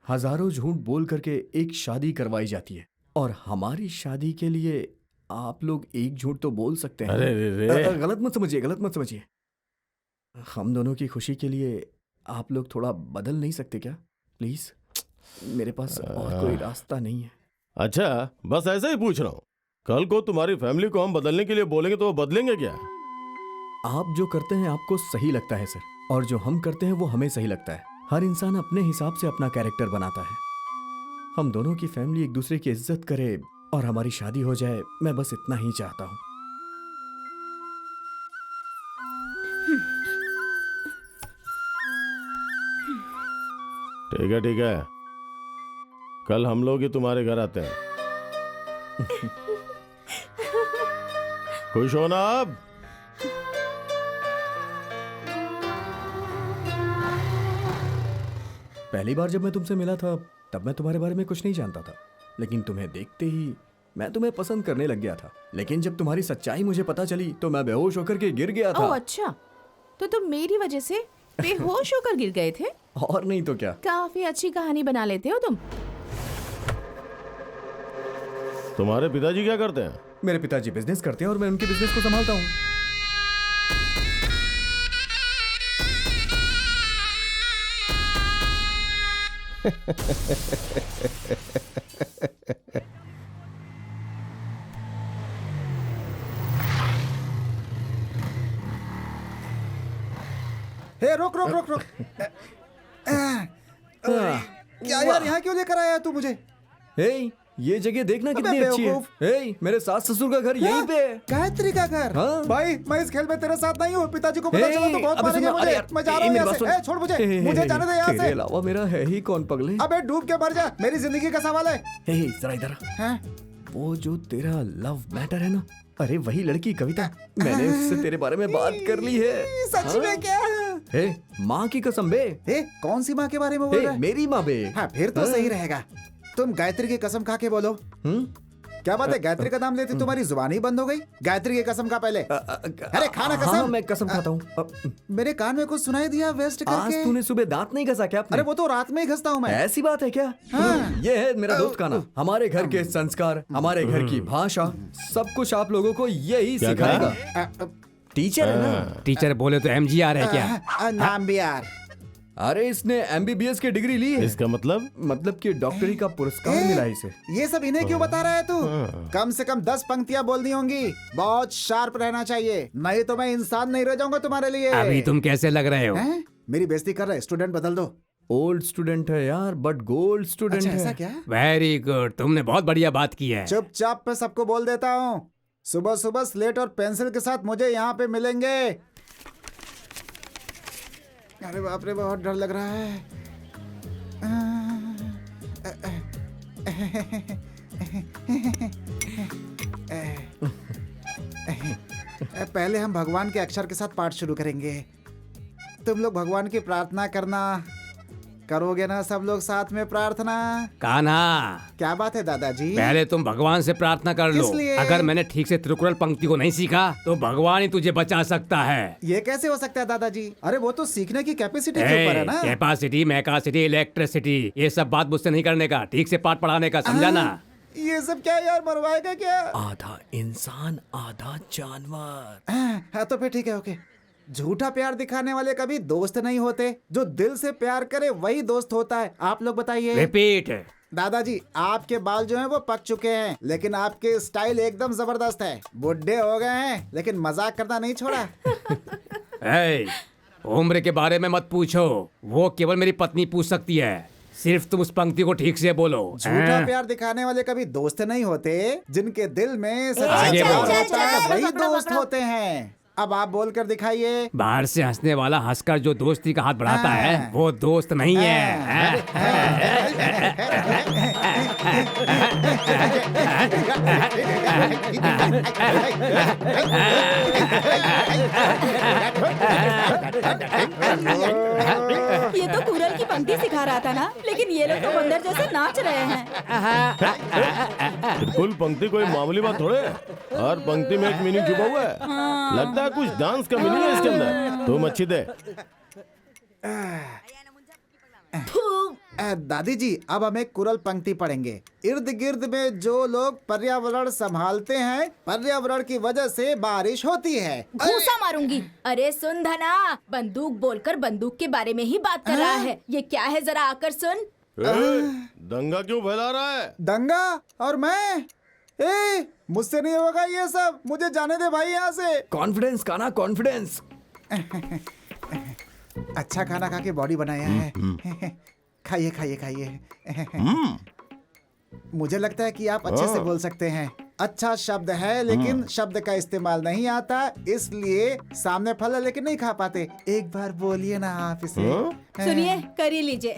हजारों झूठ बोल करके एक शादी करवाई जाती है और हमारी शादी के लिए आप लोग एक झूठ तो बोल सकते हैं। अरे रे। गलत मत समझिए, गलत मत समझिए। हम दोनों की खुशी के लिए आप लोग थोड़ा बदल नहीं सकते क्या? प्लीज, मेरे पास और कोई रास्ता नहीं है। अच्छा, बस ऐसे ही पूछ रहा हूँ। कल को तुम्हारी फैमिली को हम बदलने के लिए बोलेंगे तो वो बदलेंगे क्या? आप जो करते हैं आपको सही लगता है सर, और जो हम करते हैं वो हमें सही लगता है। हर इंसान अपने हिसाब से अपना कैरेक्टर बनाता है। हम दोनों की फैमिली एक दूसरे की इज्जत करे और हमारी शादी हो जाए, मैं बस इतना ही चाहता हूँ। ठीक है ठीक है, कल हम लोग ही तुम्हारे घर आते हैं। खुश हो ना अब? पहली बार जब मैं तुमसे मिला था तब मैं तुम्हारे बारे में कुछ नहीं जानता था, लेकिन तुम्हें देखते ही मैं तुम्हें पसंद करने लग गया था। लेकिन जब तुम्हारी सच्चाई मुझे पता चली तो मैं बेहोश होकर के गिर गया था। ओह अच्छा, तो तुम मेरी वजह से बेहोश होकर गिर गए थे? और नहीं तो क्या। काफी अच्छी कहानी बना लेते हो तुम। तुम्हारे पिताजी क्या करते हैं? मेरे पिताजी बिजनेस करते हैं और मैं उनके बिजनेस को संभालता हूँ। हे रुक रुक रुक रुक। क्या यार, यहाँ क्यों लेकर आया तू मुझे? हे, ये जगह देखना कितनी अच्छी है। हे, मेरे सास ससुर का घर यहीं पे है। गायत्री का घर? हाँ? भाई मैं इस खेल में तेरे साथ नहीं हूँ। पिताजी को पता चला तो बहुत मारेंगे मुझे। मैं जा रहा हूँ यहाँ से। छोड़ मुझे, मुझे जाने दे यहाँ से। तेरे अलावा मेरा है ही कौन पगले? अबे डूब के मर जा, मेरी जिंदगी का सवाल है। हे, जरा इधर आ। वो जो तेरा लव मैटर है ना, अरे वही लड़की कविता, मैंने उससे तेरे बारे में बात कर ली है। सच में क्या? हे, माँ की कसम बे। हे, कौन सी माँ के बारे में बोल रहा है? मेरी माँ बे। हाँ, फिर तो सही रहेगा। तुम गायत्री की कसम खा के बोलो। क्या बात है, गायत्री का नाम लेती तुम्हारी जुबान ही बंद हो गई? गायत्री की कसम का पहले। अरे खाना कसम। हाँ, मैं कसम खाता हूँ। मेरे कान में कुछ सुनाई दिया वेस्ट करके। आज तूने सुबह दांत नहीं घसा क्या अपने? अरे वो तो रात में ही घसता हूँ मैं। ऐसी बात है क्या? ये है मेरा दोस्त खाना। हमारे घर के संस्कार, हमारे घर की भाषा, सब कुछ आप लोगों को यही सिखाएगा। टीचर है ना? टीचर बोले तो MGR है क्या? नाम भी यार। अरे इसने MBBS की डिग्री ली है। इसका मतलब कि डॉक्टरी का पुरस्कार मिला है इसे। ये सब इन्हें क्यों बता रहा है तू? कम से कम 10 पंक्तियां बोलनी होंगी। बहुत शार्प रहना चाहिए, नहीं तो मैं इंसान नहीं रह जाऊंगा तुम्हारे लिए। अभी तुम कैसे लग रहे हो? मेरी बेइज्जती कर रहे? स्टूडेंट बदल दो। ओल्ड स्टूडेंट है यार, बट गोल्ड स्टूडेंट है। ऐसा क्या? वेरी गुड, तुमने बहुत बढ़िया बात की है। चुपचाप मैं सबको बोल देता हूँ, सुबह सुबह स्लेट और पेंसिल के साथ मुझे यहाँ पे मिलेंगे। अरे बाप रे, बहुत डर लग रहा है। पहले हम भगवान के अक्षर के साथ पाठ शुरू करेंगे। तुम लोग भगवान की प्रार्थना करना, करोगे ना सब लोग साथ में प्रार्थना? कान्हा, क्या बात है दादाजी? पहले तुम भगवान से प्रार्थना कर लो। अगर मैंने ठीक से त्रिकुरल पंक्ति को नहीं सीखा तो भगवान ही तुझे बचा सकता है। ये कैसे हो सकता है दादाजी? अरे वो तो सीखने की कैपेसिटी के ऊपर है ना। कैपेसिटी, मैकासिटी, इलेक्ट्रिसिटी, ये सब बात मुझसे नहीं करने का, ठीक से पाठ पढ़ाने का, समझा ना? ये सब क्या यार, मरवाएगा क्या? आधा इंसान आधा जानवर। हाँ तो फिर ठीक है, ओके। झूठा प्यार दिखाने वाले कभी दोस्त नहीं होते, जो दिल से प्यार करे वही दोस्त होता है। आप लोग बताइए। रिपीट। दादाजी, आपके बाल जो हैं वो पक चुके हैं, लेकिन आपके स्टाइल एकदम जबरदस्त है। बुढ़े हो गए हैं लेकिन मजाक करना नहीं छोड़ा। उम्र के बारे में मत पूछो, वो केवल मेरी पत्नी पूछ सकती है। सिर्फ तुम उस पंक्ति को ठीक से बोलो। झूठा प्यार दिखाने वाले कभी दोस्त नहीं होते, जिनके दिल में आगे बोलो। होता है वही दोस्त होते हैं। अब आप बोलकर दिखाइए। बाहर से हंसने वाला हंसकर जो दोस्ती का हाथ बढ़ाता है वो दोस्त नहीं है। ये तो कुरल की पंक्ति पंक्ति सिखा रहा था ना, लेकिन ये लोग तो बंदर जैसे नाच रहे हैं। बिल्कुल पंक्ति कोई मामूली बात थोड़े है। हर पंक्ति में एक मीनिंग छुपा हुआ है। लगता है कुछ डांस का मीनिंग है इसके अंदर। तुम अच्छी दे। दादी जी, अब हम एक कुरल पंक्ति पढ़ेंगे। इर्द गिर्द में जो लोग पर्यावरण संभालते हैं, पर्यावरण की वजह से बारिश होती है। घूसा मारूंगी। अरे सुन धना, बंदूक बोलकर बंदूक के बारे में ही बात कर रहा है। ये क्या है, जरा आकर सुन। दंगा क्यों फैला रहा है? दंगा? और मैं? मुझसे नहीं होगा ये सब, मुझे जाने दे भाई यहाँ से। कॉन्फिडेंस खाना, कॉन्फिडेंस। अच्छा खाना खा के बॉडी बनाया है। खाइए खाइए खाइए। मुझे लगता है कि आप अच्छे से बोल सकते हैं। अच्छा शब्द है, लेकिन शब्द का इस्तेमाल नहीं आता, इसलिए सामने फल है लेकिन नहीं खा पाते। एक बार बोलिए ना आप इसे। सुनिए, कर ही लीजिए।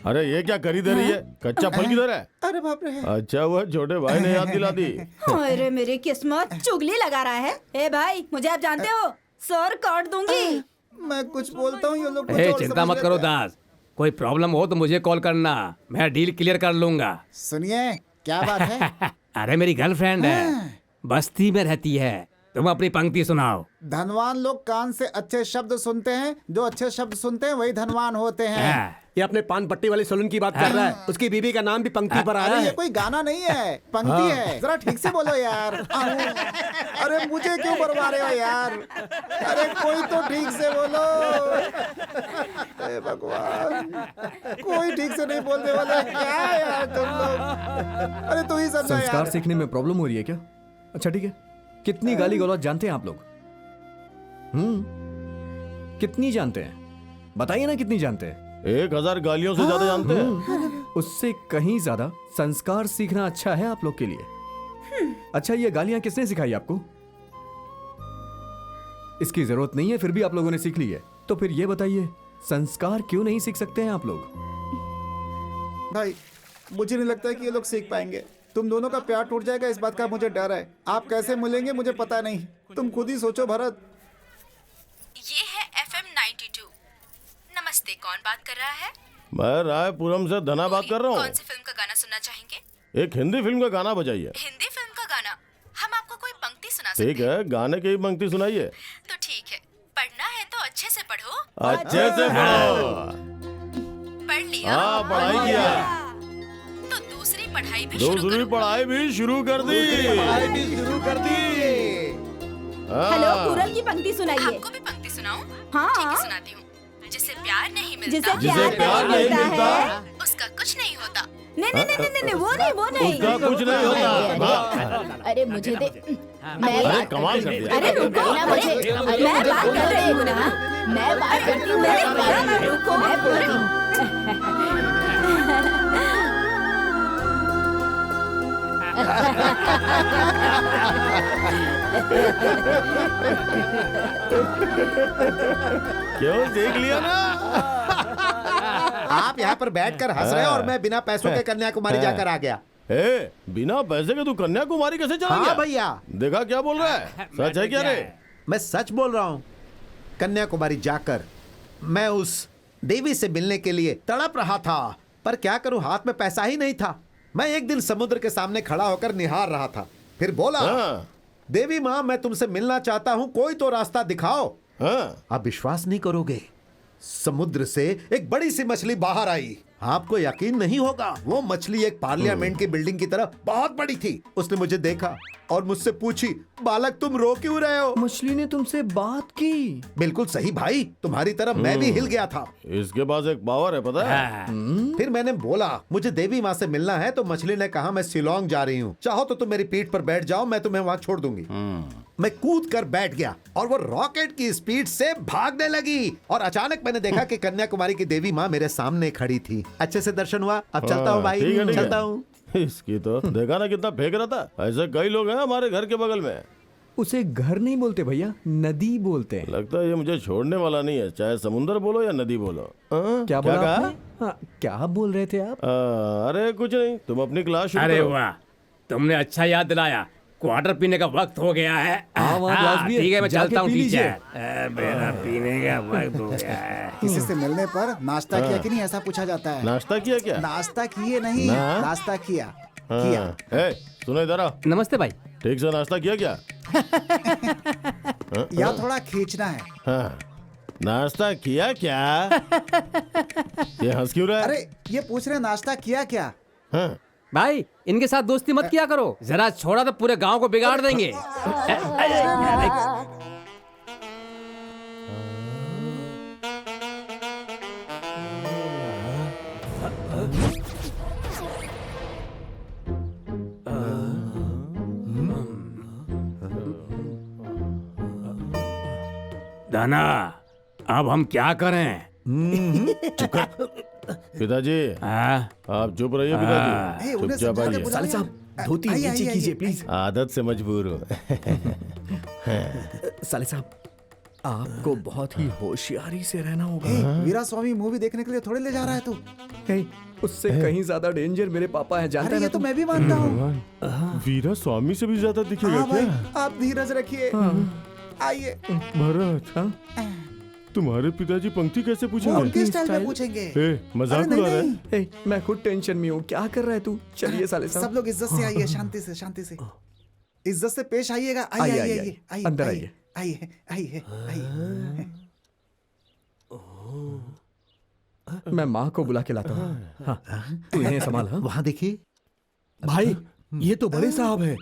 अरे ये क्या करी दे रही है? कच्चा फल किधर है? अरे बाप रे। अच्छा हुआ छोटे भाई ने याद दिला दी। अरे मेरी किस्मत, चुगली लगा रहा है। ए भाई, मुझे आप जानते हो, सर काट दूंगी। मैं कुछ बोलता हूँ, ये लोग कुछ और चिंता समझ मत लेते करो हैं। दास, कोई प्रॉब्लम हो तो मुझे कॉल करना, मैं डील क्लियर कर लूंगा। सुनिए, क्या बात है? अरे मेरी गर्लफ्रेंड है, बस्ती में रहती है। तुम अपनी पंक्ति सुनाओ। धनवान लोग कान से अच्छे शब्द सुनते हैं, जो अच्छे शब्द सुनते हैं वही धनवान होते हैं। ये अपने पान पट्टी वाले सलून की बात कर रहा है। उसकी बीबी का नाम भी पंक्ति पर आया अरे ये है। कोई गाना नहीं है, पंक्ति है। जरा ठीक से बोलो यार। अरे मुझे क्यों बरवा रहे हो यार? अरे कोई तो ठीक से बोलो। हे भगवान, कोई ठीक से नहीं बोलने वाला है। क्या यार तुम लोग? अरे तू ही समझा संस्कार यार। सीखने में प्रॉब्लम हो रही है क्या? अच्छा ठीक है, कितनी गाली गलौज जानते हैं आप लोग? कितनी जानते हैं? बताइए ना, कितनी जानते हैं? 1000 गालियों से ज्यादा जानते हैं। उससे कहीं ज्यादा संस्कार सीखना अच्छा है आप लोग के लिए। अच्छा, ये गालियां किसने सिखाई आपको? इसकी जरूरत नहीं है, फिर भी आप लोगों ने सीख ली है। तो फिर ये बताइए, संस्कार क्यों नहीं सीख सकते हैं आप लोग? भाई, मुझे नहीं लगता है कि ये लोग सीख पाएंगे। तुम दोनों का प्यार टूट जाएगा, इस बात का मुझे डर है। आप कैसे मिलेंगे मुझे पता नहीं, तुम खुद ही सोचो भरत। ये है FM 92। नमस्ते, कौन बात कर रहा है? मैं रायपुरम से धना बात कर रहा हूँ। कौन सी फिल्म का गाना सुनना चाहेंगे? एक हिंदी फिल्म का गाना बजाइए। हिंदी फिल्म का गाना? हम आपको कोई पंक्ति सुना सकते हैं। ठीक है, गाने की पंक्ति सुनाइए। तो ठीक है, पढ़ना है तो अच्छे से पढ़ो। अच्छे से पढ़ो। पढ़ लिया? हाँ, पढ़ाई किया। तो दूसरी पढ़ाई भी शुरू दूसरी पढ़ाई भी शुरू कर दी। हेलो, कुरल की पंक्ति सुनाइए। आपको भी पंक्ति सुनाऊं? हाँ। ठीक है, सुनाती हूँ। जिसे प्यार नहीं मिलता, जिसे प्यार नहीं मिलता है, उसका कुछ नहीं होता। नहीं नहीं नहीं नहीं नहीं, वो नहीं। उसका कुछ नहीं होता। अरे मुझे दे, अरे कमाल कर दिया। अरे रुको ना मुझे, मैं बात कर रही हूँ ना। मैं बात करती हूँ। रुको, मैं बोल रही हूँ। क्यों, देख लिया ना? आप यहाँ पर बैठकर हंस रहे हो और मैं बिना पैसों के कन्याकुमारी जाकर आ गया। बिना पैसे के तू कन्याकुमारी कैसे चला गया? हाँ भैया, देखा क्या बोल रहा है? सच है क्या रे? मैं सच बोल रहा हूँ। कन्याकुमारी जाकर मैं उस देवी से मिलने के लिए तड़प रहा था, पर क्या करूं, हाथ में पैसा ही नहीं था। मैं एक दिन समुद्र के सामने खड़ा होकर निहार रहा था, फिर बोला, देवी माँ, मैं तुमसे मिलना चाहता हूँ, कोई तो रास्ता दिखाओ। आप विश्वास नहीं करोगे, समुद्र से एक बड़ी सी मछली बाहर आई। आपको यकीन नहीं होगा, वो मछली एक पार्लियामेंट की बिल्डिंग की तरह बहुत बड़ी थी। उसने मुझे देखा और मुझसे पूछी, बालक तुम रो क्यों रहे हो? मछली ने तुमसे बात की? बिल्कुल सही भाई, तुम्हारी तरह मैं भी हिल गया था। इसके पास एक पावर है, पता है? फिर मैंने बोला, मुझे देवी माँ से मिलना है, तो मछली ने कहा, मैं शिलोंग जा रही हूँ, चाहो तो तुम मेरी पीठ पर बैठ जाओ, मैं तुम्हें वहाँ छोड़ दूंगी। मैं कूद कर बैठ गया और वो रॉकेट की स्पीड से भागने लगी, और अचानक मैंने देखा कि कन्याकुमारी की देवी माँ मेरे सामने खड़ी थी। अच्छे से दर्शन हुआ, अब चलता हूँ भाई, ठीक है। चलता हूँ। इसकी तो देखा ना कितना फेंक रहा था। ऐसे कई लोग हैं हमारे घर के बगल में। उसे घर नहीं बोलते भैया, नदी बोलते हैं। लगता है ये मुझे छोड़ने वाला नहीं है, चाहे समुंदर बोलो या नदी बोलो। क्या बोला आपने? हाँ, क्या बोल रहे थे आप? अरे कुछ नहीं, तुम अपनी क्लास शुरू अरे करो। वाह, तुमने अच्छा याद दिलाया। क्वार्टर पीने का वक्त हो गया है। हाँ, वहाँ ग्लास भी है। ठीक है, मैं जाके चलता हूँ पी लीजिए। टीचर। मेरा पीने का वक्त हो गया है। किसी से मिलने पर नाश्ता किया कि नहीं ऐसा पूछा जाता है। नाश्ता किया क्या? नाश्ता किए नहीं, ना? नाश्ता किया। हाँ। ए, सुनो इधर आओ। नमस्ते भाई। ठीक से नाश्ता किया क्या? या थोड़ा खींचना है। हाँ, नाश्ता किया क्या? ये हंस क्यों रहा है? अरे ये पूछ रहे नाश्ता किया क्या? हाँ। भाई इनके साथ दोस्ती मत किया करो, जरा छोड़ा तो पूरे गांव को बिगाड़ देंगे। दाना, अब हम क्या करें? पिताजी, आप चुप रहिए पिताजी। चुपचाप आइए। साले साहब धोती नीचे कीजिए प्लीज। आदत से मजबूर हूँ। साले साहब आपको बहुत ही होशियारी से रहना होगा। वीरा स्वामी मूवी देखने के लिए थोड़े ले जा रहा है तू। उससे कहीं ज्यादा डेंजर मेरे पापा है, जानता है ये ना तो तू? मैं भी मानता हूँ। वीरा स्वामी से भी ज्यादा दिखेगा हाँ भाई, क्या? आप धीरज रखिए। आइए। भरत, तुम्हारे पिताजी पंक्ति कैसे पूछेंगे? उनके स्टाइल में पूछेंगे। मजाक उड़ा रहा है? मैं खुद टेंशन में हूँ, क्या कर रहा है तू? चलिए साले साहब। सब लोग इज्जत से आइए, शांति से, शांति से, इज्जत से पेश आइएगा। आइए आइए आइए आइए, अंदर आइए। आइए आइए आइए। मैं माँ को बुला के लाता हूँ। हाँ, तू इन्हें संभाल। हाँ? वहाँ देखिए भाई ये तो बड़े साहब है।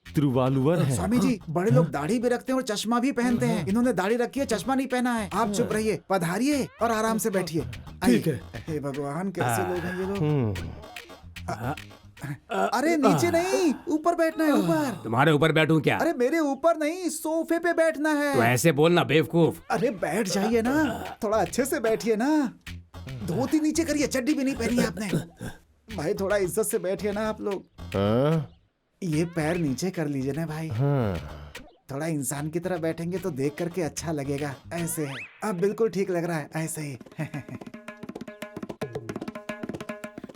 तिरुवालुवर है। स्वामी जी, बड़े लोग दाढ़ी भी रखते हैं और चश्मा भी पहनते हैं। इन्होंने दाढ़ी रखी है, चश्मा नहीं पहना है। आप चुप रहिए, पधारिए और आराम से बैठिए। ठीक है। हे भगवान, कैसे लोग हैं ये लोग। अरे नीचे नहीं, ऊपर बैठना है, ऊपर। तुम्हारे ऊपर बैठूं क्या? अरे मेरे ऊपर नहीं, सोफे पे बैठना है। तो ऐसे बोलना बेवकूफ। अरे बैठ जाइए ना, थोड़ा अच्छे से बैठिए ना। धोती नीचे करिए, चड्डी भी नहीं पहनी है आपने। भाई थोड़ा इज्जत से बैठिए ना आप लोग। ये पैर नीचे कर लीजिए ना भाई। थोड़ा इंसान की तरह बैठेंगे तो देख करके अच्छा लगेगा। ऐसे है, अब बिल्कुल ठीक लग रहा है, ऐसे ही।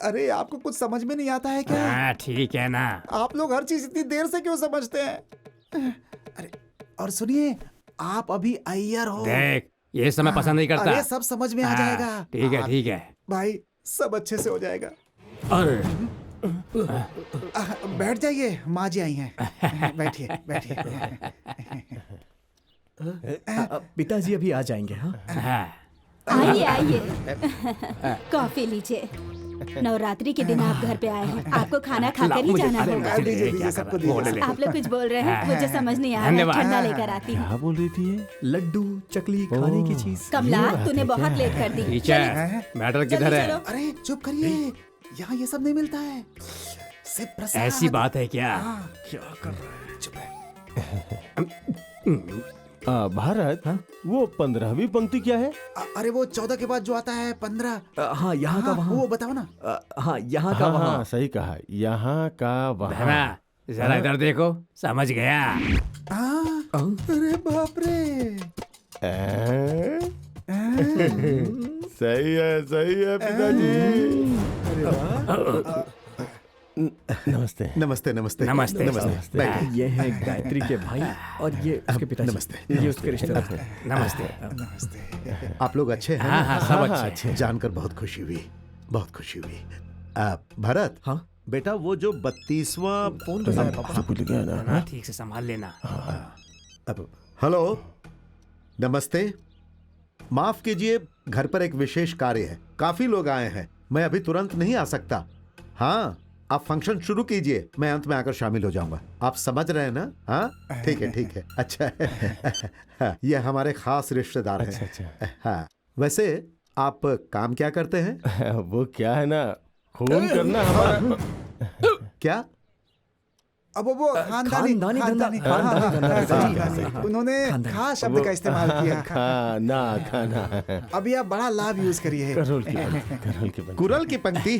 अरे आपको कुछ समझ में नहीं आता है क्या? ठीक है ना। आप लोग हर चीज इतनी देर से क्यों समझते हैं? अरे और सुनिए, आप अभी अय्यर हो। देख, ये समय पसंद नहीं करता। अरे सब समझ में आ जाएगा। ठीक है ठीक है भाई, सब अच्छे से हो जाएगा। अरे बैठ जाइए, माँ जी आई हैं। बैठिए बैठिए। पिताजी अभी आ जाएंगे। हाँ, आइए आइए, कॉफी लीजिए। नवरात्रि के दिन आप घर पे आए हैं, आपको खाना खाकर ही जाना होगा। आप लोग कुछ बोल रहे हैं, मुझे समझ नहीं आ रहा है। ठंडा लेकर आती हूँ। क्या बोल रही थी ये? लड्डू चकली खाने की चीज। कमला, तूने बहुत लेट कर दी। टीचर, मैटर किधर है? अरे चुप करिए, यहाँ ये सब नहीं मिलता है। सिर्फ प्रसाद। ऐसी बात है क्या? क्या कर रहा है? चुप है। भारत, वो 15वीं पंक्ति क्या है? अरे वो 14 के बाद जो आता है 15। हाँ, यहाँ का वहाँ। वो बताओ ना। हाँ, यहाँ का वहाँ। हाँ, सही कहा, यहाँ का वहाँ। जरा इधर देखो, समझ गया। अरे बाप रे। सही है पिताजी। नमस्ते नमस्ते नमस्ते नमस्ते नमस्ते। ये है गायत्री के भाई और ये उसके पिताजी। नमस्ते। ये उसके रिश्तेदार हैं। नमस्ते। नमस्ते। आप लोग अच्छे हैं? हाँ, सब अच्छे। जानकर बहुत खुशी हुई, बहुत खुशी हुई। भरत, हाँ बेटा, वो जो 32वां फोन तो है पापा। भूल गया ना। ठीक से संभाल लेना। हेलो, नमस्ते। माफ कीजिए, घर पर एक विशेष कार्य है, काफी लोग आए हैं, मैं अभी तुरंत नहीं आ सकता। हाँ, आप फंक्शन शुरू कीजिए, मैं अंत में आकर शामिल हो जाऊंगा। आप समझ रहे हैं ना? हाँ, ठीक है। अच्छा है। ये हमारे खास रिश्तेदार हैं। अच्छा। हाँ, वैसे आप काम क्या करते हैं? वो क्या है ना, खून करना हमारा। क्या? अब वो खानदानी उन्होंने खा शब्द का इस्तेमाल किया। खाना। अभी आप बड़ा लाभ यूज करिए। कुरल की पंक्ति।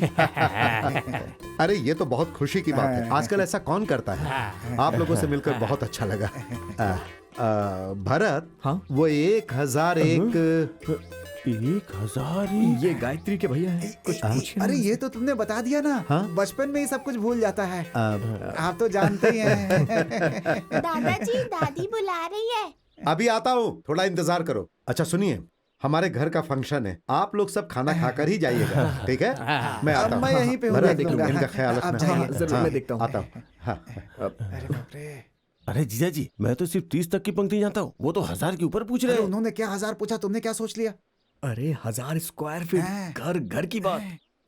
अरे ये तो बहुत खुशी की बात है, आजकल ऐसा कौन करता है। आप लोगों से मिलकर बहुत अच्छा लगा। भरत, हाँ? वो 1001 ये गायत्री के भैया हैं। कुछ पूछे अरे ये तो तुमने बता दिया ना। हाँ? बचपन में ही सब कुछ भूल जाता है। आप तो जानते ही हैं। दादाजी दादी बुला रही है। अभी आता हूँ, थोड़ा इंतजार करो। अच्छा सुनिए, हमारे घर का फंक्शन है, आप लोग सब खाना खाकर ही जाइएगा, ठीक है? मैं आता हूँ। मैं यहीं पे हूँ, भरत, देख लूंगा। इनका ख्याल आप रखना। जाइए। जरूर, मैं देखता हूँ। आता हूँ। हाँ। अरे बाप रे। अरे जीजा जी, मैं तो सिर्फ 30 तक की पंक्ति जानता हूँ, वो तो 1000 के ऊपर पूछ रहे अरे हो। उन्होंने क्या 1000 पूछा, तुमने क्या सोच लिया? अरे 1000 स्क्वायर फीट, घर घर की बात।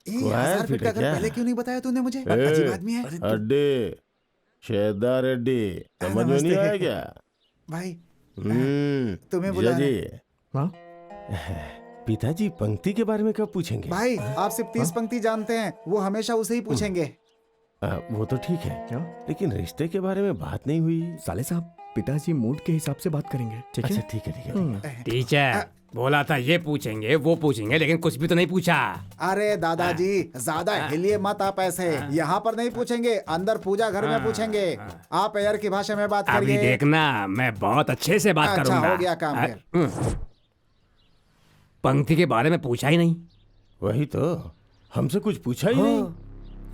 1000 फीट का घर क्या? पहले क्यों नहीं बताया तूने मुझे? ए, अजीब आदमी है। अड्डे, शेदार अड्डे, समझ में नहीं आया क्या? भाई जीजा तुम्हें बुला रहे जी। हाँ? पिताजी पंक्ति के बारे में कब पूछेंगे? भाई आप सिर्फ 30 पंक्ति जानते हैं, वो हमेशा उसे ही पूछेंगे। वो तो ठीक है, क्या? लेकिन रिश्ते के बारे में बात नहीं हुई। साले साहब, पिताजी मूड के हिसाब से बात करेंगे, ठीक है? अच्छा ठीक है, ठीक है। टीचर बोला था ये पूछेंगे वो पूछेंगे, लेकिन कुछ भी तो नहीं पूछा। अरे दादाजी ज्यादा हिलिए मत आप ऐसे। यहाँ पर नहीं पूछेंगे, अंदर पूजा घर में पूछेंगे। आप एयर की भाषा में बात अभी करिए। देखना, मैं बहुत अच्छे से बात अच्छा, करूंगा। हो गया काम फिर। पंक्ति के बारे में पूछा ही नहीं। वही तो, हमसे कुछ पूछा ही नहीं।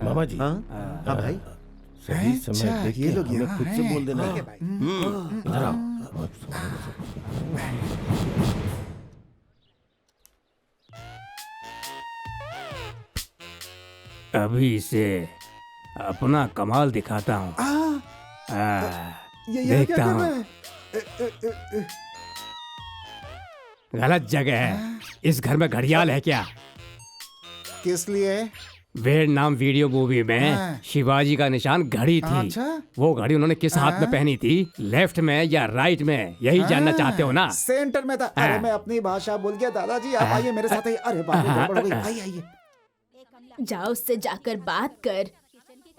मामा जी, हाँ? हाँ भाई। सही समय अच्छा, देख ये के लोग हमें यहाँ खुद से हैं। बोल देना। ठीक है भाई। इधर आओ। अभी इसे अपना कमाल दिखाता हूँ। ये देखता क्या कर हूँ। रहा है? गलत जगह है। इस घर में घड़ियाल है क्या? किस लिए? वियतनाम वीडियो मूवी में हाँ। शिवाजी का निशान घड़ी थी। अच्छा। वो घड़ी उन्होंने किस हाथ में पहनी थी, लेफ्ट में या राइट में, यही जानना चाहते हो ना? सेंटर में था। अरे मैं अपनी भाषा भूल गया दादाजी, आप आइए मेरे साथ। अरे बाप रे, गड़बड़ हो गई। आइए आइए। जाओ उससे जाकर बात कर।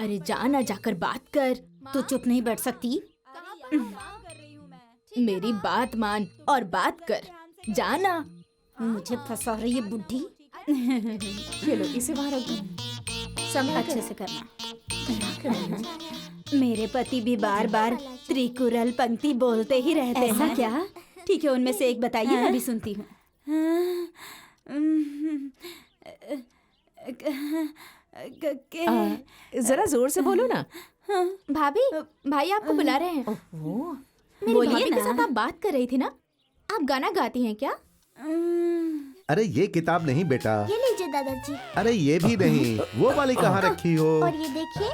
अरे जाना, जाकर बात कर। तू चुप नहीं बैठ सकती? मेरी बात मान और बात कर। जाना। मुझे फंसा रही है बुढ़ी। ये लो, इसे बाहर रख दो। संभाल अच्छे से करना। मेरे पति भी बार बार त्रिकुरल पंक्ति बोलते ही रहते हैं। ऐसा क्या? ठीक है, उनमें से एक बताइए, मैं भी सुनती हूँ। जरा जोर से बोलो ना। भाभी, भाई आपको बुला रहे हैं। मेरी बोलिए भाभी के ना। साथ आप बात कर रही थी ना? आप गाना गाती हैं क्या? अरे ये किताब नहीं बेटा। ये लीजिए दादाजी। अरे ये भी नहीं, वो वाली कहाँ रखी हो? और ये देखिए।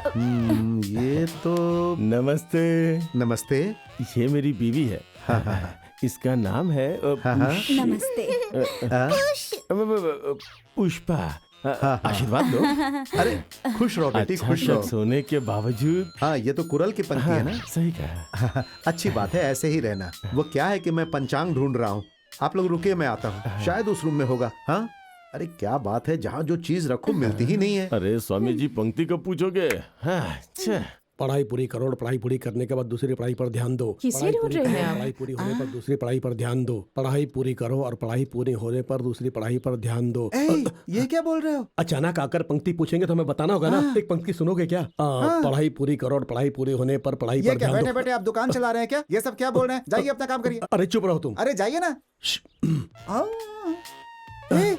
ये तो। नमस्ते। नमस्ते। ये मेरी बीवी है। हाँ हाँ इसका नाम है नमस्ते। पुष्पा। आशीर्वाद दो। अरे खुश रहो बेटी, अच्छा खुश रहो। शख्स होने के बावजूद। हाँ ये तो कुरल की पंक्ति है ना? सही कहा। अच्छी बात है, ऐसे ही रहना। वो क्या है कि मैं पंचांग ढूंढ रहा हूँ, आप लोग रुकिए, मैं आता हूँ। शायद उस रूम में होगा। हाँ अरे क्या बात है, जहाँ जो चीज रखो मिलती ही नहीं है। अरे स्वामी जी पंक्ति कब पूछोगे? अच्छा पढ़ाई पूरी करो और पढ़ाई पूरी करने के बाद दूसरी पढ़ाई पर ध्यान दो। किसे पढ़ाई ढूंढ पूरी रहे करो, हैं आप? पढ़ाई पूरी होने पर दूसरी पढ़ाई पर ध्यान दो। पढ़ाई पूरी करो और पढ़ाई पूरी होने पर दूसरी पढ़ाई पर ध्यान दो। ये क्या बोल रहे हो? अचानक आकर पंक्ति पूछेंगे तो हमें बताना होगा ना। एक पंक्ति सुनोगे क्या? पढ़ाई पूरी करो और पढ़ाई पूरी होने पर पढ़ाई ये पर क्या ध्यान बैठे दो। बैठे आप दुकान चला रहे हैं क्या? ये सब क्या बोल रहे हैं? जाइए अपना काम करिए। अरे चुप रहो तुम। अरे जाइए ना।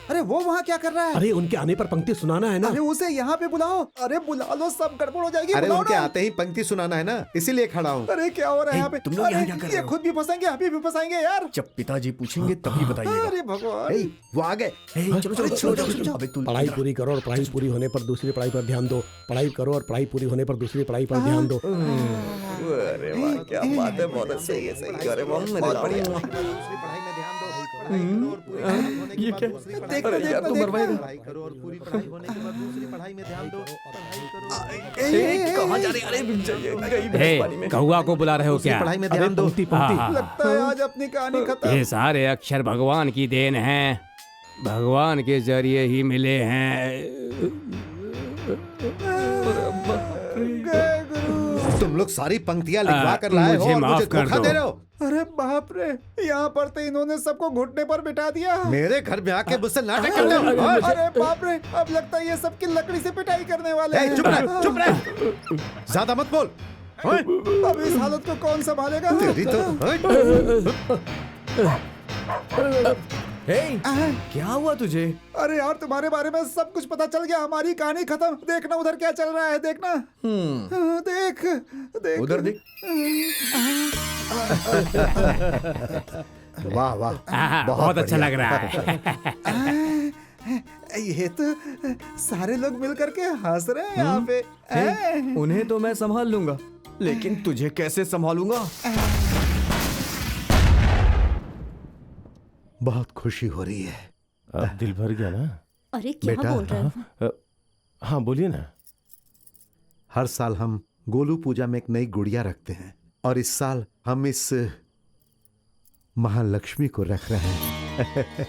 अरे वो वहाँ क्या कर रहा है? अरे उनके आने पर पंक्ति सुनाना है ना। अरे उसे यहाँ पे बुलाओ। अरे बुला लो, सब गड़बड़ हो जाएगी। अरे बुलाओ उनके ना। आते ही पंक्ति सुनाना है ना, इसीलिए खड़ा हूँ। अरे क्या हो रहा है यहाँ पे? तुम लोग यहाँ क्या कर रहे ये हो? खुद भी फंसेंगे, अभी भी फंसाएंगे यार। जब पिताजी पूछेंगे तभी बताइएगा। अरे भगवान। वो आ गए। चलो चलो चलो चलो। अबे तू पढ़ाई पूरी करो और पढ़ाई पूरी होने पर दूसरी पढ़ाई पर ध्यान दो। पढ़ाई करो और पढ़ाई पूरी होने पर दूसरी पढ़ाई पर ध्यान दो। अरे वाह क्या बात है, बहुत सही है, सही। अरे बहुत बढ़िया। दूसरी पढ़ाई में ध्यान दो। पढ़ाई करो और पूरी पढ़ाई होने के बाद दूसरी पढ़ाई अरे यार तुम मरवाएगा। पढ़ाई करो और पूरी पढ़ाई होने के बाद दूसरी पढ़ाई में ध्यान दो। पढ़ाई करो। कहाँ जा रहे? अरे रुक जाइए, कहीं भैंस पानी में। कौआ को बुला रहे हो दूसरी क्या? पढ़ाई में अरे ध्यान दो। पंक्ति पंक्ति। लगता है आज अपनी कहानी खत्म। ये सारे अक्षर भगवान की देन हैं, भगवान के जरिए ही मिले हैं। तुम लोग सारी पंक्तियां लिखवा कर लाए हो मुझे और माफ मुझे कर धोखा दो। दे रहे हो। अरे बाप रे, यहाँ पर तो इन्होंने सबको घुटने पर बिठा दिया। मेरे घर में आके मुझसे नाटक करते हो। हाँ? अरे बाप रे, अब लगता है ये सबकी लकड़ी से पिटाई करने वाले ए, हैं। चुप रह, चुप रह। ज्यादा मत बोल। अब इस हालत को कौन संभालेगा? तेरी तो हे, क्या हुआ तुझे? अरे यार, तुम्हारे बारे में सब कुछ पता चल गया, हमारी कहानी खत्म। देखना उधर क्या चल रहा है, देखना। देख देख उधर देख। वाह वाह, बहुत अच्छा लग रहा है। ये तो सारे लोग मिल करके हंस रहे हैं यहाँ पे। उन्हें तो मैं संभाल लूंगा, लेकिन तुझे कैसे संभालूंगा? बहुत खुशी हो रही है। अब दिल भर गया ना? अरे क्या बेटा, बोल रहे हो? हाँ बोलिए ना। हर साल हम गोलू पूजा में एक नई गुड़िया रखते हैं, और इस साल हम इस महालक्ष्मी को रख रहे हैं।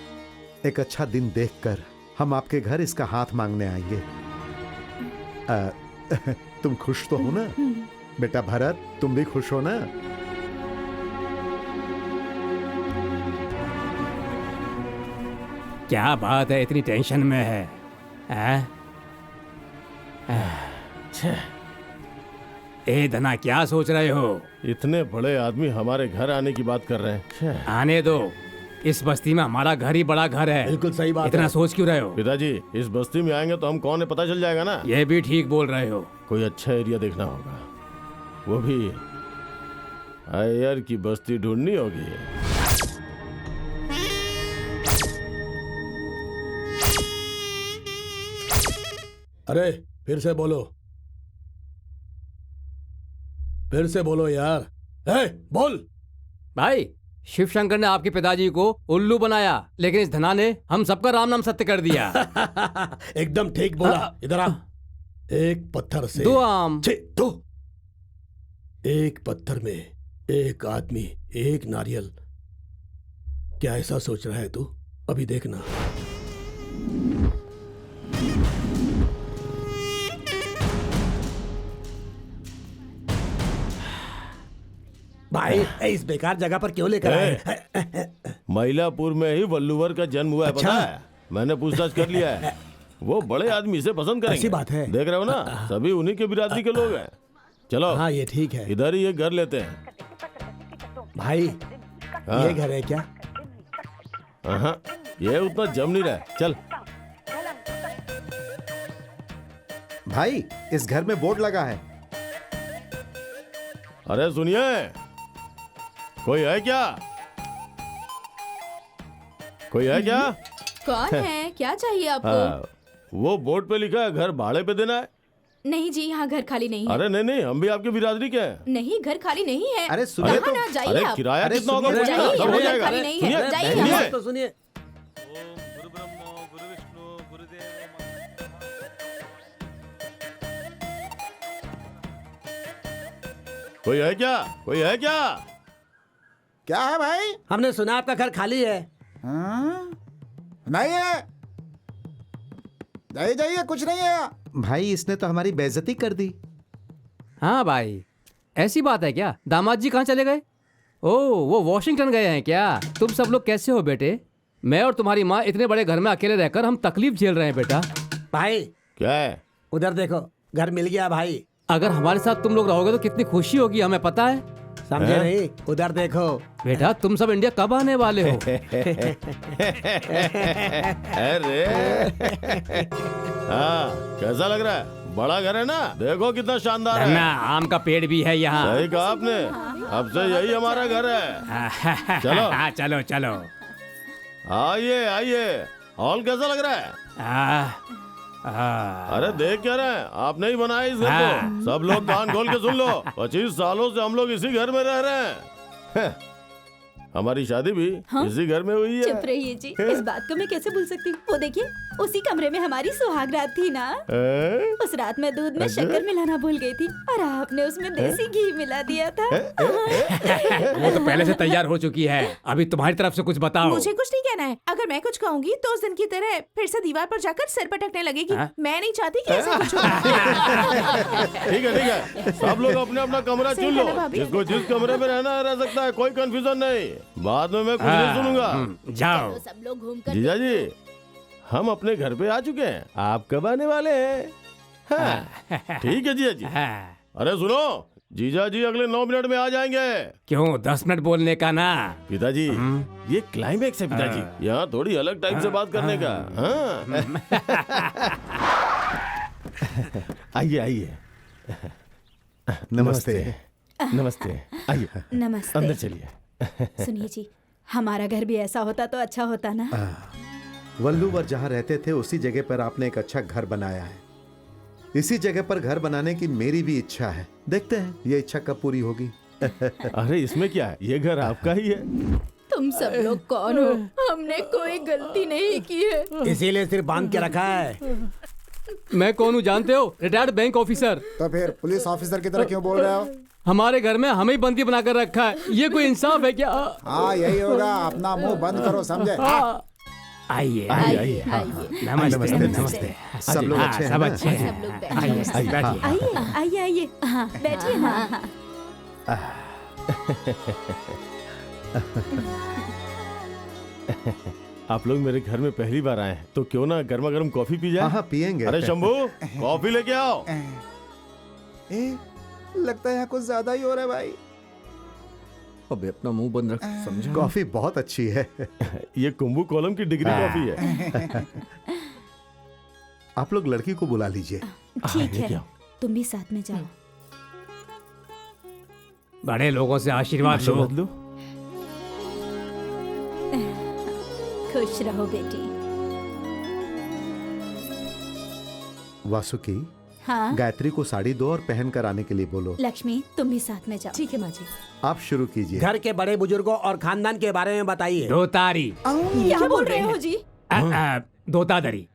एक अच्छा दिन देखकर हम आपके घर इसका हाथ मांगने आएंगे। तुम खुश तो हो ना बेटा भरत? तुम भी खुश हो ना? क्या बात है, इतनी टेंशन में है? ए धना, क्या सोच रहे हो? इतने बड़े आदमी हमारे घर आने की बात कर रहे हैं। आने दो, इस बस्ती में हमारा घर ही बड़ा घर है। बिल्कुल सही बात इतना है। सोच क्यों रहे हो? पिताजी, इस बस्ती में आएंगे तो हम कौन है पता चल जाएगा ना। ये भी ठीक बोल रहे हो। कोई अच्छा एरिया देखना होगा, वो भी अय्यर की बस्ती ढूंढनी होगी। अरे फिर से बोलो, फिर से बोलो यार। बोल। भाई, शिव शंकर ने आपके पिताजी को उल्लू बनाया, लेकिन इस धना ने हम सबका राम नाम सत्य कर दिया। एकदम ठीक बोला। इधर आ। एक पत्थर से 2 आम। दो। एक पत्थर में एक आदमी, एक नारियल। क्या ऐसा सोच रहा है तू? अभी देखना। भाई, इस बेकार जगह पर क्यों लेकर आए? महिलापुर में ही वल्लूवर का जन्म हुआ है। अच्छा। पता है, मैंने पूछताछ कर लिया है। वो बड़े आदमी से पसंद करेंगे। ऐसी बात है। देख रहे हो ना, सभी उन्हीं के बिरादरी के लोग हैं। चलो। हाँ, ये ठीक है। इधर ही एक घर लेते हैं। भाई, हाँ। ये घर है क्या? हाँ, ये उतना जम नहीं रहा। चल भाई, इस घर में बोर्ड लगा है। अरे सुनिए, कोई है क्या? कोई है क्या? कौन है? क्या चाहिए आपको? हाँ, वो बोर्ड पे लिखा है घर भाड़े पे देना है। नहीं जी, यहाँ घर खाली नहीं है। अरे नहीं नहीं, हम भी आपकी बिरादरी के हैं। नहीं, घर खाली नहीं है। अरे सुनिए यहाँ तो। ना जाइए अरे आप। किराया अरे कितना होगा? सुनिए, पूछना, जाइए, सब हो यहाँ जाएगा। खाली नहीं है। सुनिए, जाइए सुनिए। यहाँ। तो सुनिए। कोई है क्या? कोई है क्या? क्या है भाई? हमने सुना आपका घर खाली है। हाँ? नहीं है। जाइए जाइए, कुछ नहीं है। भाई, इसने तो हमारी बेइज्जती कर दी। हाँ भाई, ऐसी बात है क्या? दामाद जी कहाँ चले गए? ओह, वो वॉशिंगटन गए हैं क्या? तुम सब लोग कैसे हो बेटे? मैं और तुम्हारी माँ इतने बड़े घर में अकेले रहकर हम तकलीफ झेल रहे हैं बेटा। भाई, क्या है? उधर देखो, घर मिल गया भाई। अगर हमारे साथ तुम लोग रहोगे तो कितनी खुशी होगी, हमें पता है। समझे हैं? नहीं? उधर देखो। बेटा, तुम सब इंडिया कब आने वाले हो? अरे हाँ, कैसा लग रहा है? बड़ा घर है ना? देखो कितना शानदार है। धन्ना, आम का पेड़ भी है यहाँ। सही कहा आपने, अब से यही हमारा घर है। चलो। हाँ, चलो चलो। आइए आइए। हॉल कैसा लग रहा है? अरे देख क्या रहे हैं? आपने ही बनाया इस घर को। सब लोग कान खोल के सुन लो, 25 सालों से हम लोग इसी घर में रह रहे हैं। हमारी शादी भी इसी घर में हुई है। चुप रहिए जी, इस बात को मैं कैसे भूल सकती हूँ। वो देखिए, उसी कमरे में हमारी सुहाग रात थी ना। उस रात में दूध में शक्कर मिलाना भूल गई थी और आपने उसमें देसी घी मिला दिया था। वो तो पहले से तैयार हो चुकी है। अभी तुम्हारी तरफ से कुछ बताओ। मुझे कुछ नहीं कहना है। अगर मैं कुछ कहूंगी तो उस दिन की तरह फिर से दीवार पर जाकर सिर पटकने लगेगी। मैं नहीं चाहती कि ऐसा कुछ हो। ठीक है, सब लोग अपने अपना कमरा सही चुन है लो। ना भाभी? जिसको जिस कमरे में रहना है रह सकता है, कोई कंफ्यूजन नहीं। बाद में मैं कुछ नहीं सुनूंगा। जाओ। तो सब लोग घूम कर जीजा जी, हम अपने घर पे आ चुके हैं। आप कब आने वाले हैं? हाँ, ठीक है जीजा जी। अरे सुनो, जीजा जी अगले 9 मिनट में आ जाएंगे। क्यों 10 मिनट बोलने का ना? पिताजी ये क्लाइमेक्स है पिताजी, यहाँ थोड़ी अलग टाइप से बात करने का। आइए आइए। नमस्ते। नमस्ते, आइए नमस्ते। अंदर चलिए। सुनिए जी, हमारा घर भी ऐसा होता तो अच्छा होता ना। वल्लूवर जहाँ रहते थे उसी जगह पर आपने एक अच्छा घर बनाया है। इसी जगह पर घर बनाने की मेरी भी इच्छा है। देखते हैं ये इच्छा कब पूरी होगी। अरे इसमें क्या है, ये घर आपका ही है। तुम सब लोग कौन हो? हमने कोई गलती नहीं की है। इसीलिए सिर्फ बांध के रखा है। मैं कौन हूँ जानते हो? Retired bank officer. तो फिर पुलिस ऑफिसर की तरह क्यों बोल रहे हो? हमारे घर में हमें ही बंदी बनाकर रखा है, ये कोई इंसाफ है क्या? हाँ यही होगा, अपना मुंह बंद करो, समझे? आइए आइए। नमस्ते नमस्ते। सब लोग अच्छे हैं सब ना? अच्छे हैं। सब लोग बैठो। आइए बैठिए। आइए आइए आइए, हाँ बैठिए ना। आप लोग मेरे घर में पहली बार आए हैं तो क्यों ना गर्मा गर्म कॉफी पी जाए। हाँ पियेंगे। अरे शंभू कॉफी लेके आओ। लगता है यहाँ कुछ ज्यादा ही हो रहा है भाई। अबे अपना मुंह बंद रख, समझा? कॉफी बहुत अच्छी है। ये कुंभू कॉलम की डिग्री कॉफी है। आप लोग लड़की को बुला लीजिए। ठीक है, तुम भी साथ में जाओ। बड़े लोगों से आशीर्वाद लो। लो। खुश रहो बेटी। वासुकी, हाँ गायत्री को साड़ी दो और पहन कर आने के लिए बोलो। लक्ष्मी, तुम भी साथ में जाओ। ठीक है माँ जी। आप शुरू कीजिए। घर के बड़े बुजुर्गों और खानदान के बारे में बताइए। दोतारी। क्या बोल रहे हो जी? दोतादरी।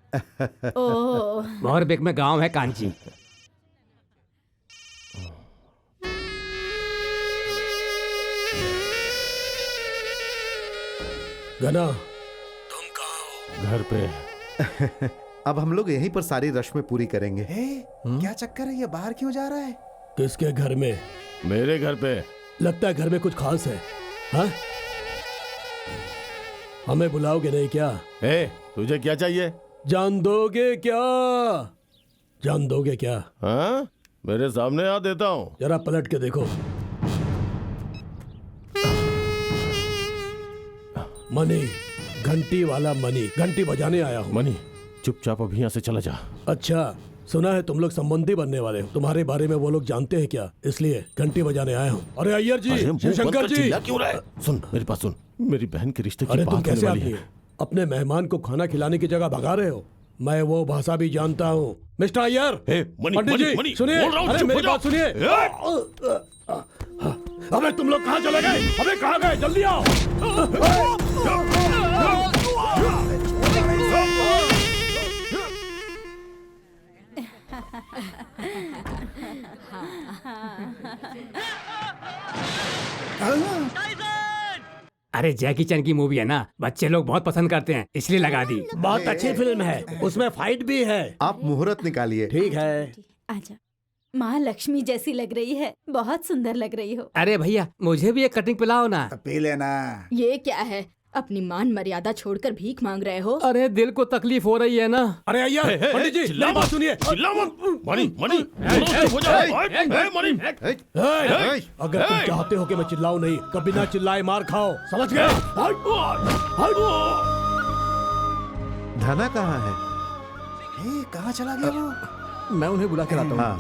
ओह, मोहरबेक में गांव है कांची। गना, घर पे। अब हम लोग यहीं पर सारी रस्में पूरी करेंगे। क्या चक्कर है, ये बाहर क्यों जा रहा है? किसके घर में? मेरे घर पे। लगता है घर में कुछ खास है। हाँ? हमें बुलाओगे नहीं क्या? तुझे क्या चाहिए? जान दोगे क्या? जान दोगे क्या? हाँ? मेरे सामने आ देता हूँ। जरा पलट के देखो। मनी, घंटी वाला मनी, घंटी बजाने आया हूँ। मनी चुपचाप अभी यहाँ से चला जा। अच्छा, सुना है तुम लोग संबंधी बनने वाले हो। तुम्हारे बारे में वो लोग जानते हैं क्या? इसलिए घंटी बजाने आया हूँ। अरे अय्यर जी, शिवशंकर जी, क्यों रहा है? सुन मेरी बात सुन। मेरी बहन के रिश्ते की अरे तुम बात कैसे होने वाली आदमी है। हो? अपने मेहमान को खाना खिलाने की जगह भगा रहे हो। मैं वो भाषा भी जानता हूँ। मिस्टर अय्यर, पंडित जी सुनिए, अरे मेरी बात सुनिए। अबे तुम लोग कहाँ चले गए? अबे कहाँ गए? जल्दी आओ। अरे जैकी चैन की मूवी है ना, बच्चे लोग बहुत पसंद करते हैं, इसलिए लगा दी। बहुत अच्छी फिल्म है, उसमें फाइट भी है। आप मुहूर्त निकालिए। ठीक है। आजा। माँ लक्ष्मी जैसी लग रही है, बहुत सुंदर लग रही हो। अरे भैया मुझे भी एक कटिंग पिलाओ ना। पी लेना। ये क्या है? अपनी मान मर्यादा छोड़कर भीख मांग रहे हो? अरे दिल को तकलीफ हो रही है ना। अरे अय्यर, पंडित जी मेरी बात सुनिए। चिल्ला मत। मनी मनी हो जाए। मनी अगर तुम चाहते हो कि मैं चिल्लाऊं नहीं, कभी ना चिल्लाए मार खाओ, समझ गए? धना कहाँ है? कहाँ चला गया वो? मैं उन्हें बुला के लाता हूँ। हाँ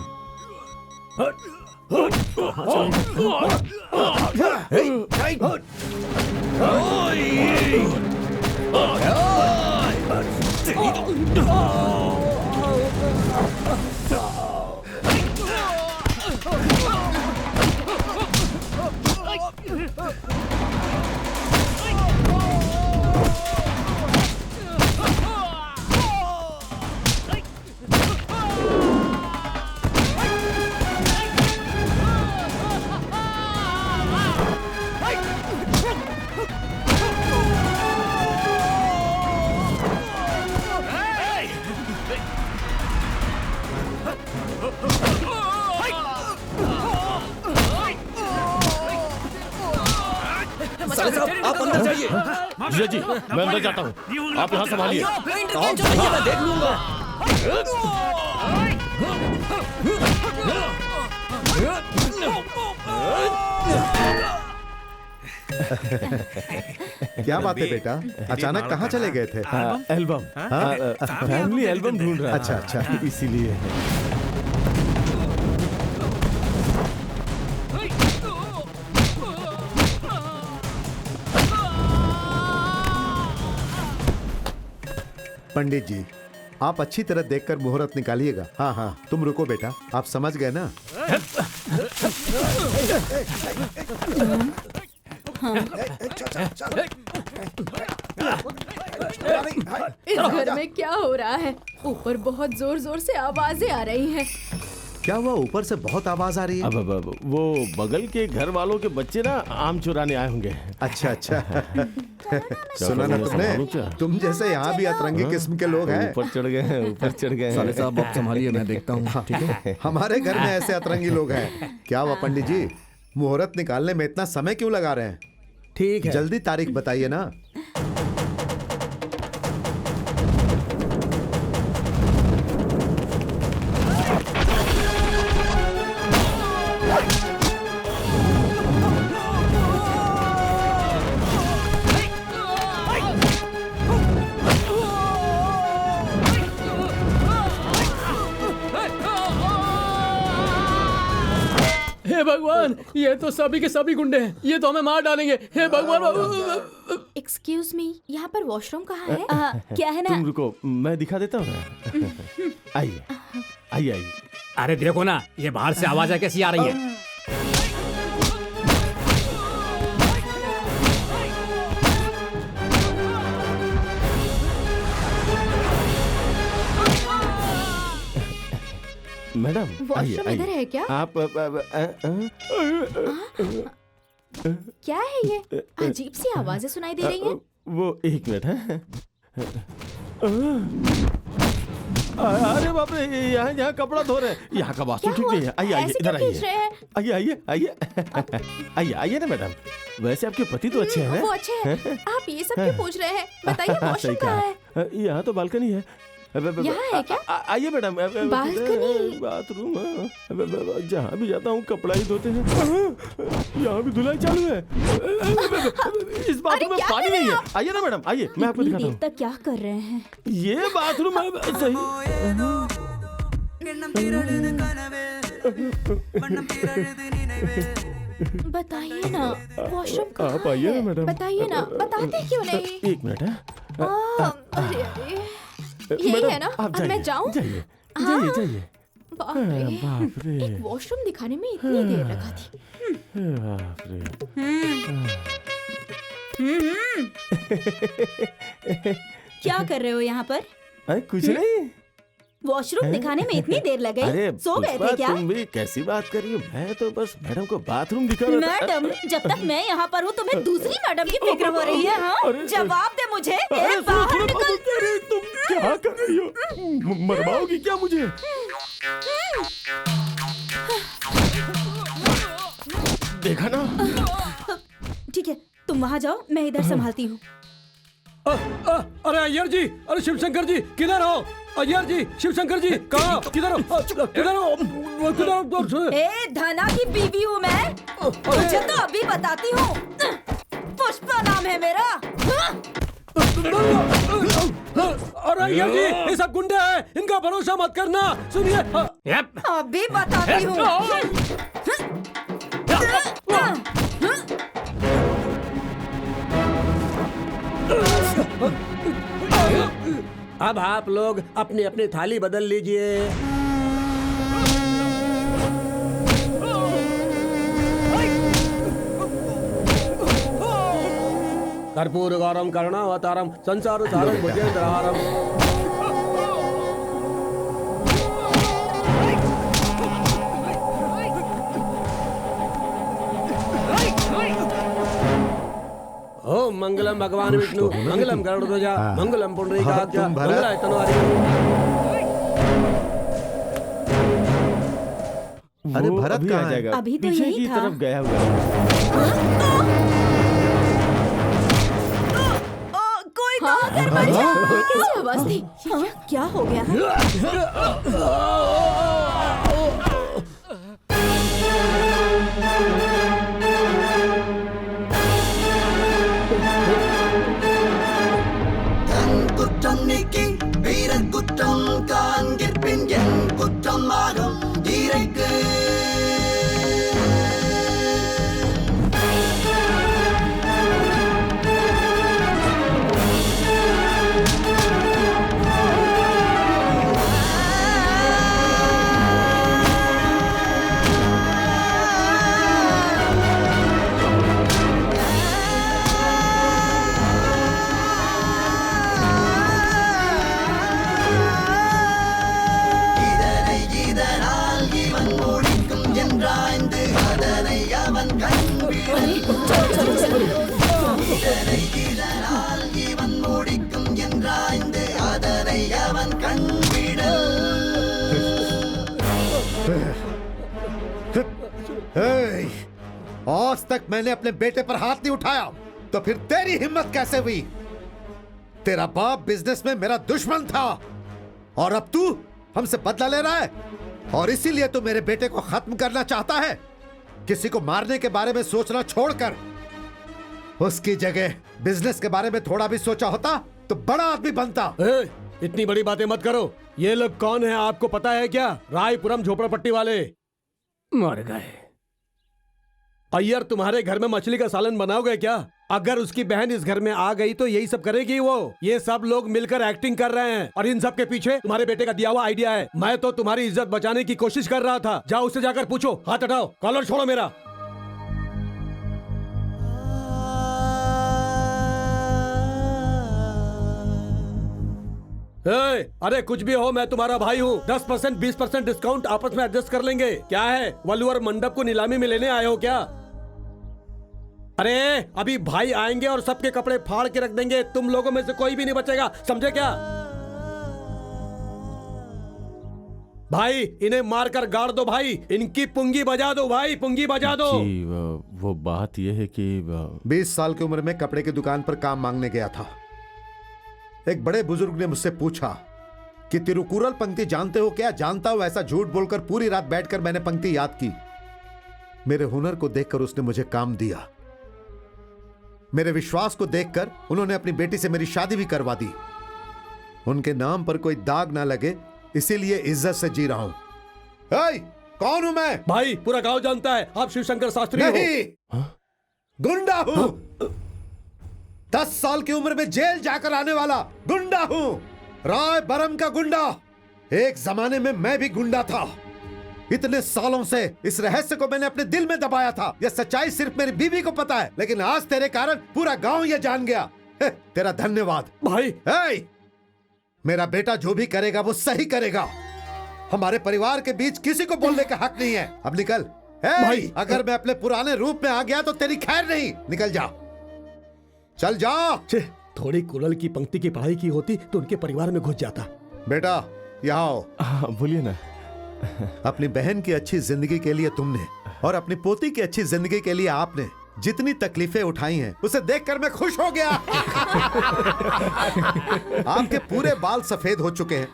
आप अंदर जाइए। जीजा जी मैं अंदर जाता हूँ, आप यहाँ संभालिए। मैं देख लूंगा। क्या बात है बेटा, अचानक कहाँ चले गए थे? एल्बम, फैमिली एल्बम ढूंढ रहा था। अच्छा इसीलिए। पंडित जी, आप अच्छी तरह देखकर मुहूर्त निकालिएगा। हाँ हाँ, तुम रुको बेटा, आप समझ गए ना? इस घर में क्या हो रहा है? ऊपर बहुत जोर जोर से आवाजें आ रही हैं। क्या हुआ? ऊपर से बहुत आवाज आ रही है। अब वो बगल के घर वालों के बच्चे ना आम चुराने आए होंगे। अच्छा सुना ना तुमने? तुम जैसे यहाँ भी अतरंगी किस्म के लोग हैं। ऊपर चढ़ गए, ऊपर चढ़ गए। साले साहब आप संभालिए, मैं देखता हूँ। ठीक है, हमारे घर में ऐसे अतरंगी लोग हैं। क्या हुआ पंडित जी, मुहूर्त निकालने में इतना समय क्यों लगा रहे हैं? ठीक है, जल्दी तारीख बताइए ना। हे भगवान, ये तो सभी के सभी गुंडे हैं, ये तो हमें मार डालेंगे। हे भगवान। एक्सक्यूज मी, यहाँ पर वॉशरूम कहाँ है? क्या है ना? तुम रुको, मैं दिखा देता हूँ ना। आइए आइए आइए। अरे देखो ना, ये बाहर से आवाज कैसी आ रही है? मैडम वॉशरूम इधर है क्या? आप क्या है ये? अजीब सी आवाजें सुनाई दे रही हैं। वो एक मिनट है। अरे बाप रे, यहाँ कपड़ा धो रहे हैं। यहाँ का वास्तु ठीक नहीं है। आइए आइए, इधर आइए। आइए आइए आइए आइए आइए ना मैडम। वैसे आपके पति तो अच्छे हैं। वो अच्छे हैं। आप ये सब क्यों पूछ रहे हैं? बताइए वॉशरूम कहाँ है? यहाँ तो बालकनी है। यहाँ है क्या? आइए मैडम। बालकनी? बाथरूम, जहाँ भी जाता हूँ कपड़ा ही धोते हैं। यहाँ भी धुलाई चालू है। इस बाथरूम में पानी नहीं है। आइए ना मैडम, आइए, मैं आपको दिखाता हूँ। तक क्या कर रहे हैं? ये बाथरूम सही। बताइए ना वॉशरूम कहाँ आप आइए ना मैडम। बताइए ना, बताते क्यों नहीं? एक मिनट है। यही है ना? अब मैं जाऊँ? जाइए जाइए जाइए। बाप रे, बाप रे, एक वॉशरूम दिखाने में इतनी देर लगा थी। बाप रे। क्या कर रहे हो यहाँ पर? अरे कुछ नहीं। वॉशरूम दिखाने में इतनी देर लग गई? सो गए थे क्या? तुम भी कैसी बात कर रही हो? मैं तो बस मैडम को बाथरूम दिखा रहा था। मैडम, जब तक मैं यहाँ पर हूँ तुम्हें दूसरी मैडम की फिक्र हो रही है? हाँ, जवाब दे मुझे। बाहर निकल। तुम क्या कर रही हो? मरवाओगी क्या मुझे? देखा ना? ठीक है, तुम वहाँ जाओ, मैं इधर संभालती हूँ। अरे अय्यर जी, अरे शिवशंकर जी, किधर हो? अय्यर जी, शिवशंकर जी, कहाँ? किधर हो? किधर हो? किधर हो? ए, धना की बीवी हूँ मैं। तुझे तो अभी बताती हूँ। पुष्पा नाम है मेरा। अरे अय्यर जी, ये सब गुंडे हैं, इनका भरोसा मत करना। सुनिए, अभी बताती हूँ। अब आप लोग अपनी अपनी थाली बदल लीजिए। कर्पूर गौरम करुणावतारम संसार सारम भुजेंद्रहारम। ओम मंगलम भगवान विष्णु, मंगलम गरुड़ध्वजा, मंगलम पुंडरीकाक्ष, मंगलाय तनोहरि। अरे भरत कहाँ है? अभी तो पीछे यही की था। तरफ गया हुआ है। कोई तो आकर बचा। ये कैसी आवाज थी? क्या हो गया? आज तक मैंने अपने बेटे पर हाथ नहीं उठाया, तो फिर तेरी हिम्मत कैसे हुई? तेरा बाप बिजनेस में मेरा दुश्मन था और अब तू हमसे बदला ले रहा है, और इसीलिए तू मेरे बेटे को खत्म करना चाहता है। किसी को मारने के बारे में सोचना छोड़कर उसकी जगह बिजनेस के बारे में थोड़ा भी सोचा होता तो बड़ा आदमी बनता। इतनी बड़ी बातें मत करो। ये लोग कौन है आपको पता है क्या? रायपुरम झोपड़पट्टी वाले। मर गए। अय्यर तुम्हारे घर में मछली का सालन बनाओगे क्या? अगर उसकी बहन इस घर में आ गई तो यही सब करेगी वो। ये सब लोग मिलकर एक्टिंग कर रहे हैं और इन सब के पीछे तुम्हारे बेटे का दिया हुआ आइडिया है। मैं तो तुम्हारी इज्जत बचाने की कोशिश कर रहा था। जाओ उससे जाकर पूछो। हाथ हटाओ, कॉलर छोड़ो मेरा। अरे कुछ भी हो, मैं तुम्हारा भाई हूँ। 10% 20% डिस्काउंट आपस में एडजस्ट कर लेंगे। क्या है, वल्लुवर मंडप को नीलामी में लेने आए हो क्या? अरे अभी भाई आएंगे और सबके कपड़े फाड़ के रख देंगे। तुम लोगों में से कोई भी नहीं बचेगा, समझे क्या? भाई इन्हें मारकर गाड़ दो भाई, इनकी पुंगी बजा दो भाई, पुंगी बजा दो। जी, वो बात ये है कि 20 साल की उम्र में कपड़े की दुकान पर काम मांगने गया था। एक बड़े बुजुर्ग ने मुझसे पूछा कि तिरुकुरल पंक्ति जानते हो क्या? जानता हूं, ऐसा झूठ बोलकर पूरी रात बैठकर मैंने पंक्ति याद की। मेरे हुनर को देखकर उसने मुझे काम दिया। मेरे विश्वास को देखकर उन्होंने अपनी बेटी से मेरी शादी भी करवा दी। उनके नाम पर कोई दाग ना लगे, इसीलिए इज्जत से जी रहा हूं। कौन हूं मैं? भाई पूरा गांव जानता है आप शिवशंकर शास्त्री नहीं, हो। गुंडा हूं। 10 साल की उम्र में जेल जाकर आने वाला गुंडा हूं। रायबरम का गुंडा। एक जमाने में मैं भी गुंडा था। इतने सालों से इस रहस्य को मैंने अपने दिल में दबाया था। यह सच्चाई सिर्फ मेरी बीवी को पता है, लेकिन आज तेरे कारण पूरा गांव यह जान गया। तेरा धन्यवाद भाई। मेरा बेटा जो भी करेगा वो सही करेगा। हमारे परिवार के बीच किसी को बोलने का हक नहीं है। अब निकल। भाई अगर मैं अपने पुराने रूप में आ गया तो तेरी खैर नहीं। निकल जा, चल जा। थोड़ी कुरल की पंक्ति की पढ़ाई की होती तो उनके परिवार में घुस जाता। बेटा यहाँ आओ। बोलिए ना। अपनी बहन की अच्छी जिंदगी के लिए तुमने और अपनी पोती की अच्छी जिंदगी के लिए आपने जितनी तकलीफें उठाई हैं उसे देखकर मैं खुश हो गया। आपके पूरे बाल सफेद हो चुके हैं,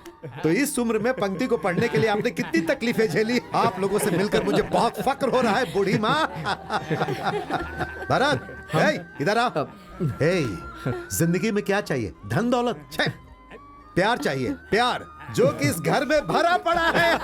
तो इस उम्र में पंक्ति को पढ़ने के लिए आपने कितनी तकलीफें झेली। आप लोगों से मिलकर मुझे बहुत फक्र हो रहा है बूढ़ी माँ। भरत, इधर आ। जिंदगी में क्या चाहिए? धन दौलत? प्यार चाहिए, प्यार जो कि इस घर में भरा पड़ा है।